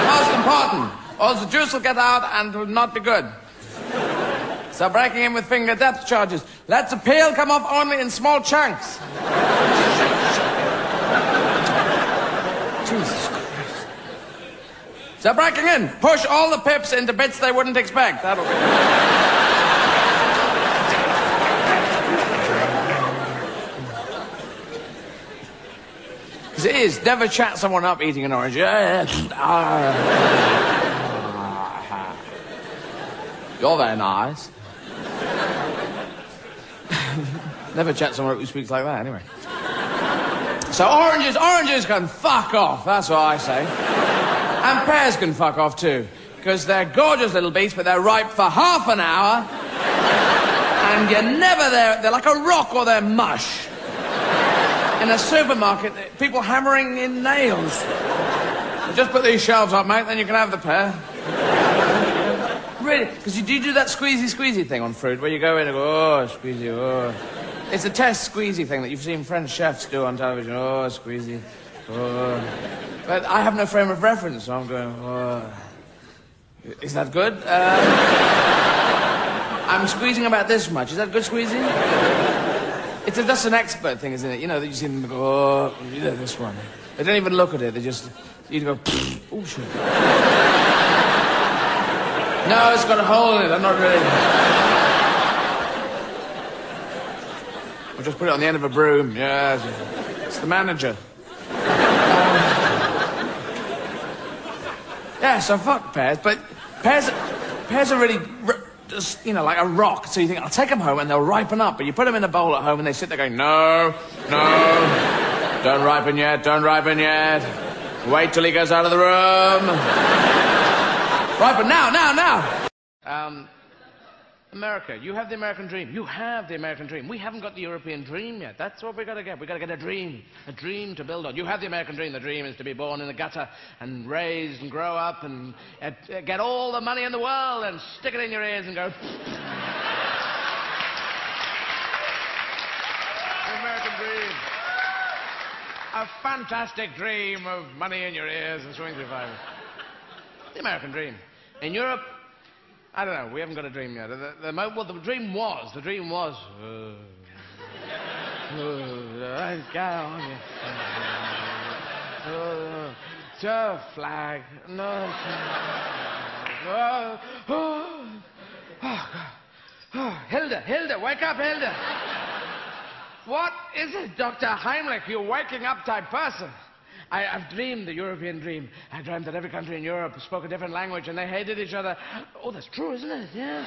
Most important. Or the juice will get out and will not be good. So breaking in with finger depth charges. Let the peel come off only in small chunks. Jesus Christ. So breaking in. Push all the pips into bits they wouldn't expect. That'll be... Because it is. Never chat someone up eating an orange. You're very nice. Never chat someone up who speaks like that, anyway. So oranges can fuck off, that's what I say. And pears can fuck off too, because they're gorgeous little beasts, but they're ripe for half an hour, and you're never there. They're like a rock or they're mush. In a supermarket, people hammering in nails. Just put these shelves up, mate, then you can have the pear. Really, because you do that squeezy thing on fruit, where you go in and go, oh, squeezy, oh. It's a test squeezy thing that you've seen French chefs do on television. Oh, squeezy. Oh. But I have no frame of reference, so I'm going, oh. Is that good? I'm squeezing about this much. Is that good squeezing? It's just an expert thing, isn't it? You know, that you see them go, oh, you know this one. They don't even look at it. They just, you go, oh, shit. No, it's got a hole in it. I'm not really... I'll just put it on the end of a broom. Yeah, it's the manager. Yeah, so fuck pears, but pears are really, just, you know, like a rock. So you think, I'll take them home and they'll ripen up. But you put them in a bowl at home and they sit there going, no, don't ripen yet, don't ripen yet. Wait till he goes out of the room. Ripen now. America, you have the American dream. You have the American dream. We haven't got the European dream yet. That's what we've got to get. We've got to get a dream to build on. You have the American dream. The dream is to be born in the gutter and raised and grow up and get all the money in the world and stick it in your ears and go... The American dream. A fantastic dream of money in your ears and swing through fire. The American dream. In Europe, I don't know, we haven't got a dream yet. Well, the dream was, to flag, no, Hilda, wake up, Hilda. What is it, Dr. Heimlich, you waking up type person? I've dreamed the European dream. I dreamt that every country in Europe spoke a different language and they hated each other. Oh, that's true, isn't it? Yeah.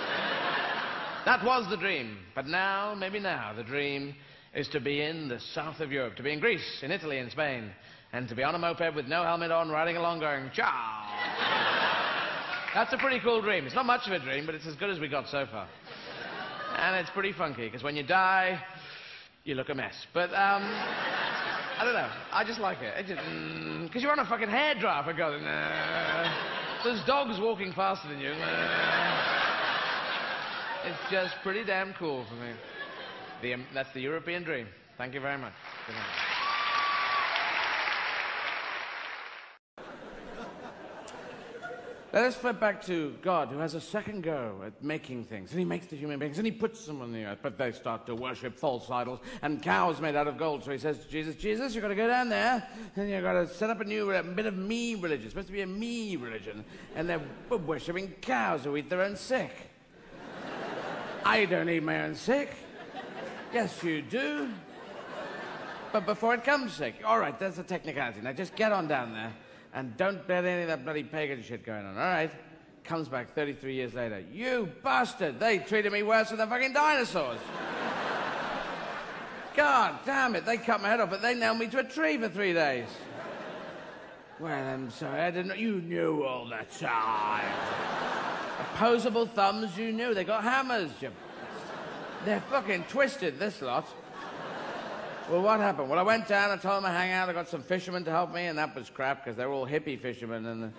That was the dream. But now, maybe now, the dream is to be in the south of Europe, to be in Greece, in Italy, in Spain, and to be on a moped with no helmet on, riding along going, ciao. That's a pretty cool dream. It's not much of a dream, but it's as good as we got so far. And it's pretty funky, because when you die, you look a mess. But, I don't know. I just like it. Because you're on a fucking hairdryer, for God. There's dogs walking faster than you. It's just pretty damn cool for me. That's the European dream. Thank you very much. Good night. Let us flip back to God, who has a second go at making things. And he makes the human beings, and he puts them on the earth. But they start to worship false idols and cows made out of gold. So he says to Jesus, Jesus, you've got to go down there, and you've got to set up a new bit of me religion. It's supposed to be a me religion. And they're worshipping cows who eat their own sick. I don't eat my own sick. Yes, you do. But before it comes sick. All right, that's a technicality. Now just get on down there. And don't bet any of that bloody pagan shit going on, all right? Comes back 33 years later. You bastard! They treated me worse than the fucking dinosaurs. God damn it, they cut my head off, but they nailed me to a tree for 3 days. Well, I'm sorry, I didn't know. You knew all the time. Opposable thumbs, you knew. They got hammers. They're fucking twisted, this lot. Well, what happened? Well, I went down, I told them to hang out, I got some fishermen to help me, and that was crap, because they were all hippie fishermen, and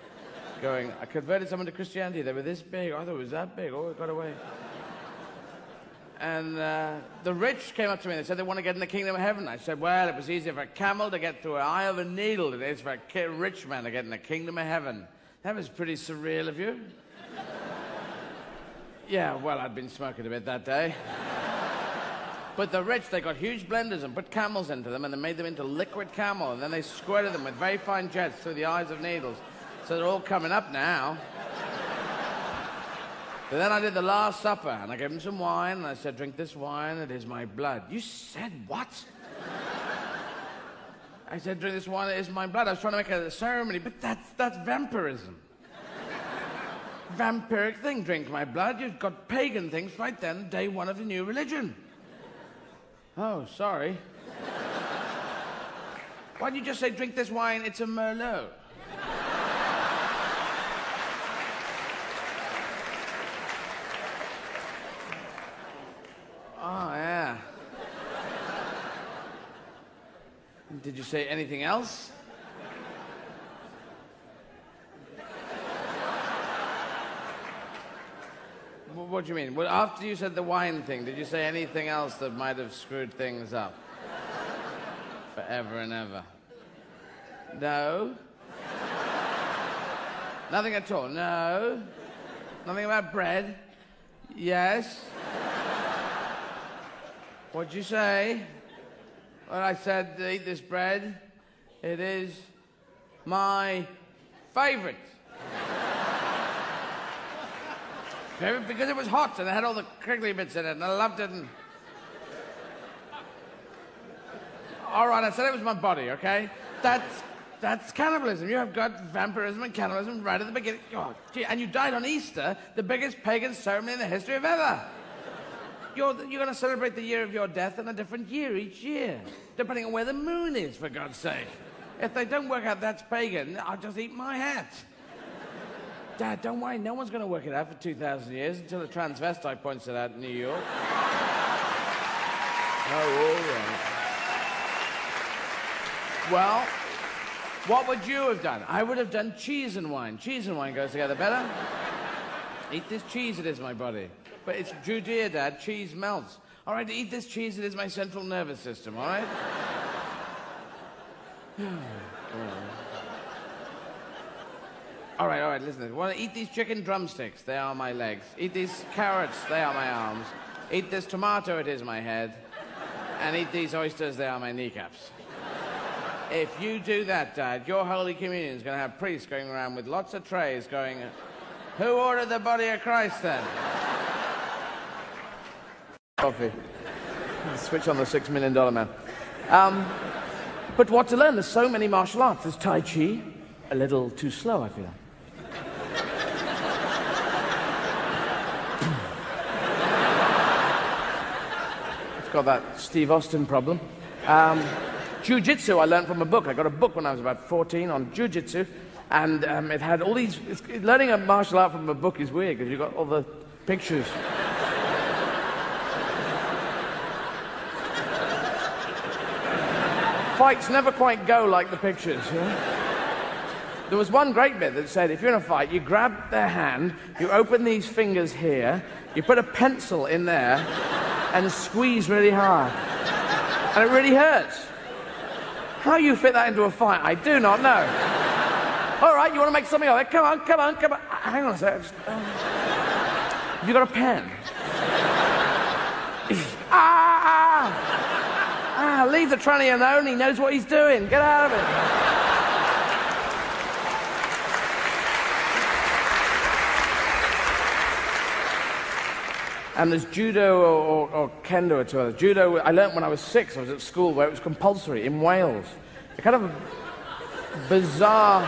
I converted someone to Christianity. They were this big. I thought it was that big. Oh, it got away. And the rich came up to me, and they said they want to get in the kingdom of heaven. I said, well, it was easier for a camel to get through an eye of a needle than it is for a rich man to get in the kingdom of heaven. That was pretty surreal of you. Yeah, well, I'd been smoking a bit that day. But the rich, they got huge blenders and put camels into them, and they made them into liquid camel, and then they squirted them with very fine jets through the eyes of needles. So they're all coming up now. But then I did the Last Supper, and I gave them some wine, and I said, drink this wine, it is my blood. You said what? I said, drink this wine, it is my blood. I was trying to make a ceremony, but that's vampirism. Vampiric thing, drink my blood. You've got pagan things right then, day one of the new religion. Oh, sorry. Why don't you just say, drink this wine, it's a Merlot? Oh, yeah. Did you say anything else? What do you mean? Well, after you said the wine thing, did you say anything else that might have screwed things up? Forever and ever. No? Nothing at all? No? Nothing about bread? Yes? What'd you say? Well, I said, eat this bread. It is my favorite. Because it was hot and it had all the crinkly bits in it and I loved it and... All right, I said it was my body, okay? That's cannibalism. You have got vampirism and cannibalism right at the beginning. Oh, gee, and you died on Easter, the biggest pagan ceremony in the history of ever. You're going to celebrate the year of your death in a different year each year, depending on where the moon is, for God's sake. If they don't work out that's pagan, I'll just eat my hat. Dad, don't worry. No one's going to work it out for 2,000 years until a transvestite points it out in New York. Oh, all right. Well, what would you have done? I would have done cheese and wine. Cheese and wine goes together better. Eat this cheese, it is my body. But it's Judea, Dad. Cheese melts. All right, eat this cheese, it is my central nervous system, all right? All right, listen. Well, eat these chicken drumsticks. They are my legs. Eat these carrots. They are my arms. Eat this tomato. It is my head. And eat these oysters. They are my kneecaps. If you do that, Dad, your Holy Communion is going to have priests going around with lots of trays going, who ordered the body of Christ, then? Coffee. Switch on the $6 million man. But what to learn? There's so many martial arts. There's Tai Chi. A little too slow, I feel. It's got that Steve Austin problem. Jiu-jitsu I learned from a book. I got a book when I was about 14 on jiu-jitsu, and it had all these... learning a martial art from a book is weird, because you've got all the pictures. Fights never quite go like the pictures, you know? There was one great bit that said, if you're in a fight, you grab their hand, you open these fingers here, you put a pencil in there, and squeeze really hard. And it really hurts. How you fit that into a fight, I do not know. All right, you want to make something of it? Come on. Hang on a second. Have you got a pen? Leave the tranny alone. He knows what he's doing. Get out of it. And there's judo or kendo or two others. Judo, I learnt when I was 6. I was at school where it was compulsory in Wales. A kind of a bizarre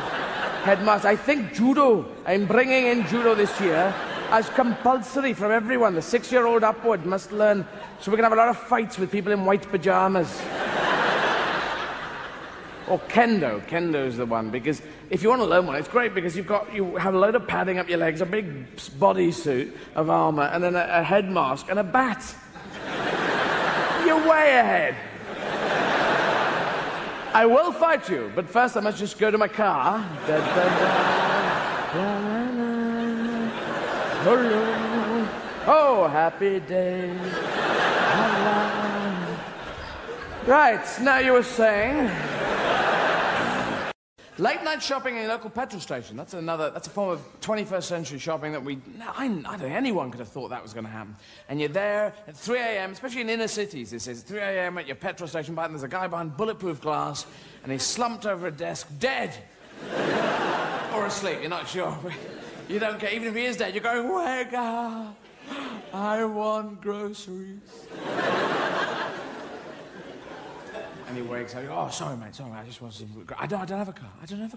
headmaster. I think judo, I'm bringing in judo this year as compulsory from everyone. The 6-year-old upward must learn, so we're going to have a lot of fights with people in white pajamas. Or kendo. Kendo's the one, because if you want to learn one, it's great because you have a load of padding up your legs, a big bodysuit of armor, and then a head mask and a bat. You're way ahead. I will fight you, but first I must just go to my car. Oh, happy day. Right, now you were saying... Late night shopping in a local petrol station. That's a form of 21st century shopping that I don't think anyone could have thought that was going to happen. And you're there at 3 a.m., especially in inner cities, this is 3 a.m. at your petrol station, and there's a guy behind bulletproof glass, and he's slumped over a desk, dead. Or asleep, you're not sure. You don't care, even if he is dead, you're going, wake up, I want groceries. And he wakes up, oh, sorry, mate, I just want some... I don't have a car. I do not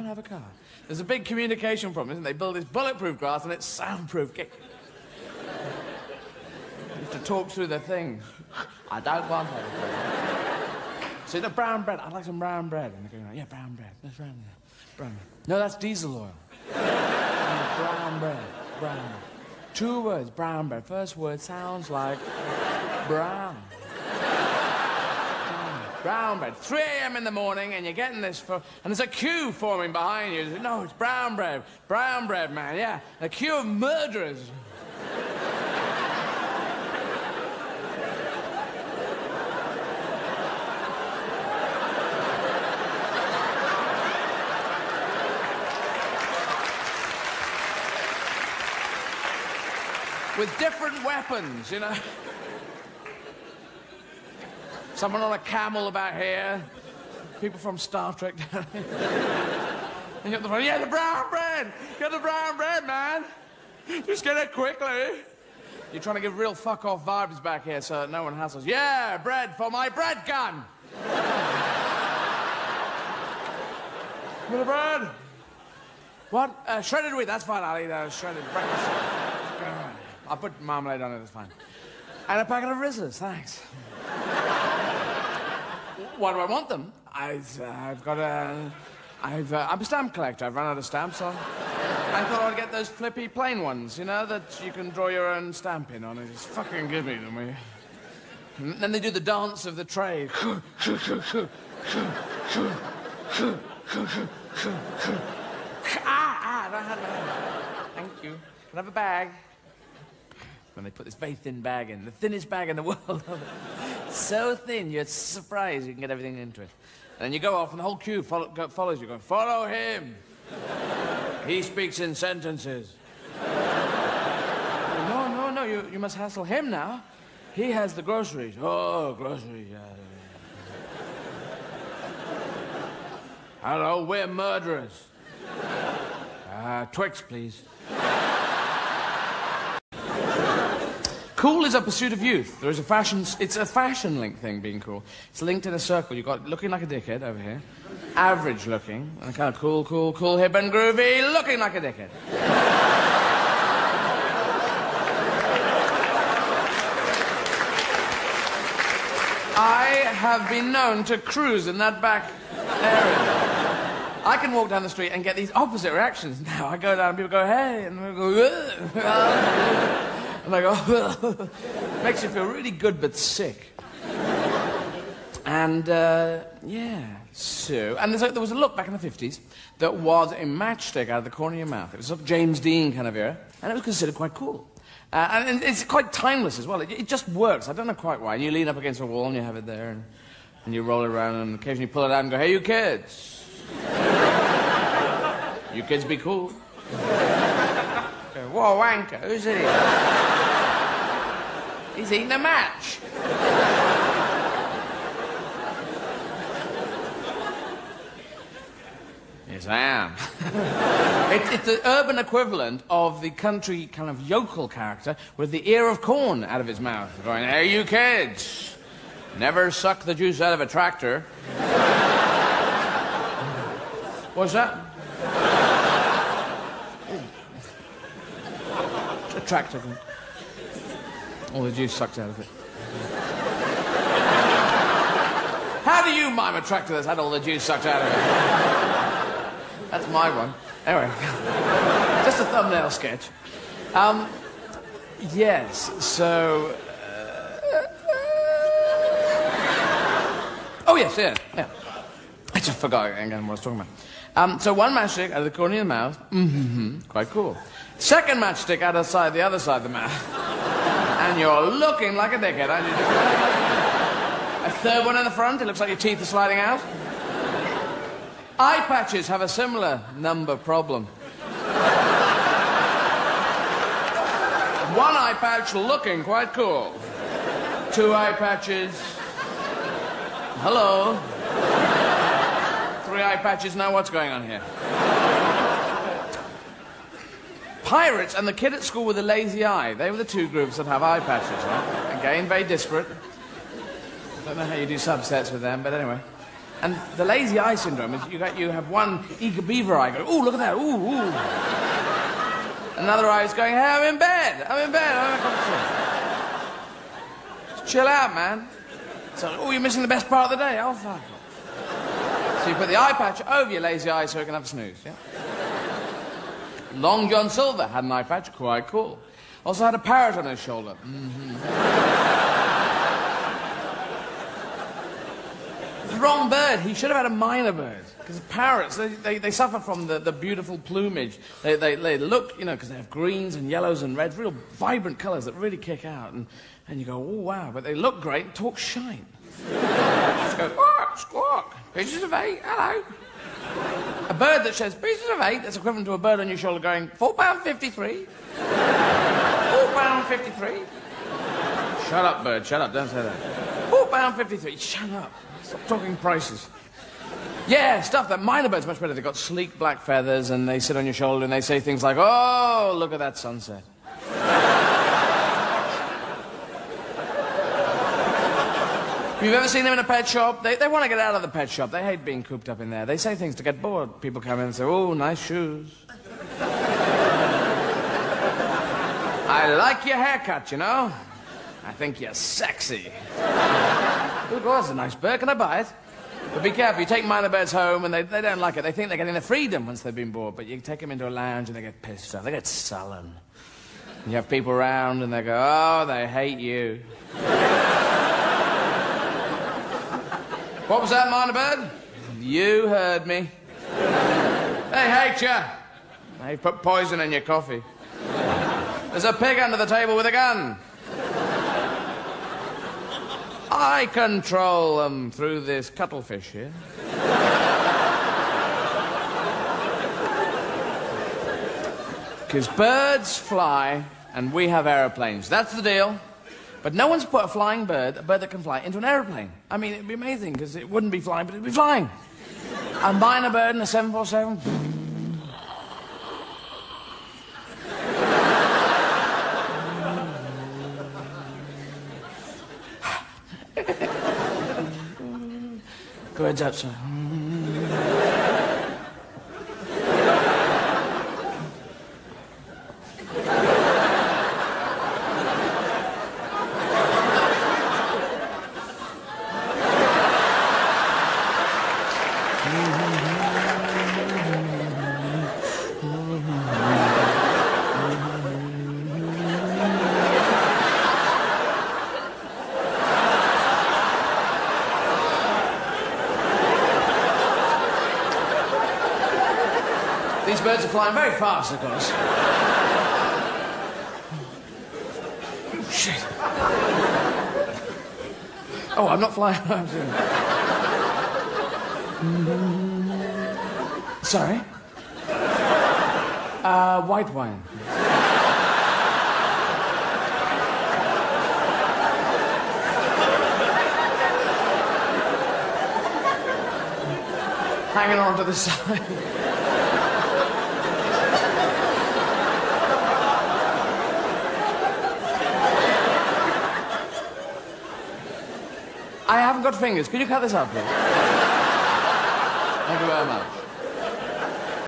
have a car. There's a big communication problem, isn't there? They build this bulletproof glass and it's soundproof. You have to talk through the thing. I don't want it. So the brown bread, I'd like some brown bread. And they're going, yeah, brown bread. That's brown bread. Brown bread. No, that's diesel oil. Brown bread. Brown. 2 words, brown bread. First word sounds like brown. Brown bread. 3 a.m. in the morning, and you're getting this and there's a queue forming behind you. No, it's brown bread. Brown bread, man, yeah. A queue of murderers. With different weapons, you know. Someone on a camel about here. People from Star Trek down here. And you got the phone, yeah, the brown bread! Get the brown bread, man! Just get it quickly. You're trying to give real fuck-off vibes back here so that no one hassles. Yeah, bread for my bread gun! Bit of bread? What? Shredded wheat, that's fine. I'll eat shredded breakfast. I'll put marmalade on it, that's fine. And a packet of Rizzlers, thanks. Why do I want them? I've got a... I'm a stamp collector. I've run out of stamps, so I thought I'd get those flippy plain ones, you know, that you can draw your own stamp in on. Just fucking give me them, will you? And then they do the dance of the trade. Don't have that. Thank you. Can I have a bag? When they put this very thin bag in, the thinnest bag in the world. So thin, you're surprised you can get everything into it. And then you go off, and the whole queue follows you, going, follow him. He speaks in sentences. No, you must hassle him now. He has the groceries. Oh, groceries, yeah. Hello, we're murderers. Twix, please. Cool is a pursuit of youth. There is it's a fashion link thing, being cool. It's linked in a circle. You've got looking like a dickhead over here, average looking, and kind of cool, hip and groovy, looking like a dickhead. I have been known to cruise in that back area. I can walk down the street and get these opposite reactions now. I go down and people go, hey, and we go, and I go, makes you feel really good but sick. And, yeah, so... And there was a look back in the 50s that was a matchstick out of the corner of your mouth. It was sort of James Dean kind of era, and it was considered quite cool. And it's quite timeless as well. It just works. I don't know quite why. And you lean up against a wall and you have it there, and you roll it around, and occasionally you pull it out and go, hey, you kids. You kids be cool. Go, whoa, wanker, who's it? He's eating a match. Yes, I am. It's the urban equivalent of the country kind of yokel character with the ear of corn out of his mouth, going, hey, you kids, never suck the juice out of a tractor. What's that? A tractor. All the juice sucked out of it. How do you mime a tractor that's had all the juice sucked out of it? That's my one. Anyway, just a thumbnail sketch. Yes, so... Oh, yes, yeah. I just forgot again what I was talking about. So one matchstick out of the corner of the mouth. Quite cool. Second matchstick out of the other side of the mouth. And you're looking like a dickhead, aren't you? A third one in the front, it looks like your teeth are sliding out. Eye patches have a similar number problem. One eye patch looking quite cool. Two eye patches. Hello. Three eye patches, now what's going on here? Pirates and the kid at school with a lazy eye. They were the two groups that have eye patches, right? Again, very disparate. I don't know how you do subsets with them, but anyway. And the lazy eye syndrome is you have one eager beaver eye going, ooh, look at that, ooh, ooh. Another eye is going, hey, I'm in bed, I'm Just chill out, man. So, oh, you're missing the best part of the day. Oh, fuck. So you put the eye patch over your lazy eye so you can have a snooze, yeah? Long John Silver had an eye patch, quite cool. Also had a parrot on his shoulder. The wrong bird. He should have had a minor bird. Because parrots, they suffer from the beautiful plumage. They look, you know, because they have greens and yellows and reds, real vibrant colours that really kick out. And you go, oh, wow, but they look great and talk shite. Just go, squawk, squawk, pieces of 8, hello. A bird that says pieces of 8, that's equivalent to a bird on your shoulder going, £4.53. £4.53. Shut up, bird, shut up, don't say that. £4.53, shut up. Stop talking prices. Yeah, stuff that minor bird's much better. They've got sleek black feathers and they sit on your shoulder and they say things like, oh, look at that sunset. If you've ever seen them in a pet shop, they want to get out of the pet shop. They hate being cooped up in there. They say things to get bored. People come in and say, oh, nice shoes. I like your haircut, you know. I think you're sexy. Ooh, that's a nice bird. Can I buy it? But be careful, you take minor birds home and they don't like it. They think they're getting their freedom once they've been bored, but you take them into a lounge and they get pissed off. They get sullen. And you have people around and they go, oh, they hate you. What was that, minor bird? You heard me. They hate you. They put poison in your coffee. There's a pig under the table with a gun. I control them through this cuttlefish here. Because birds fly and we have aeroplanes. That's the deal. But no one's put a flying bird, a bird that can fly, into an aeroplane. I mean, it'd be amazing, because it wouldn't be flying, but it'd be flying. A minor bird in a 747. Birds outside. These birds are flying very fast, of course. Oh, shit. Oh, I'm not flying. Sorry? White wine. Hanging on to the side. I haven't got fingers. Could you cut this out, please? Thank you very much.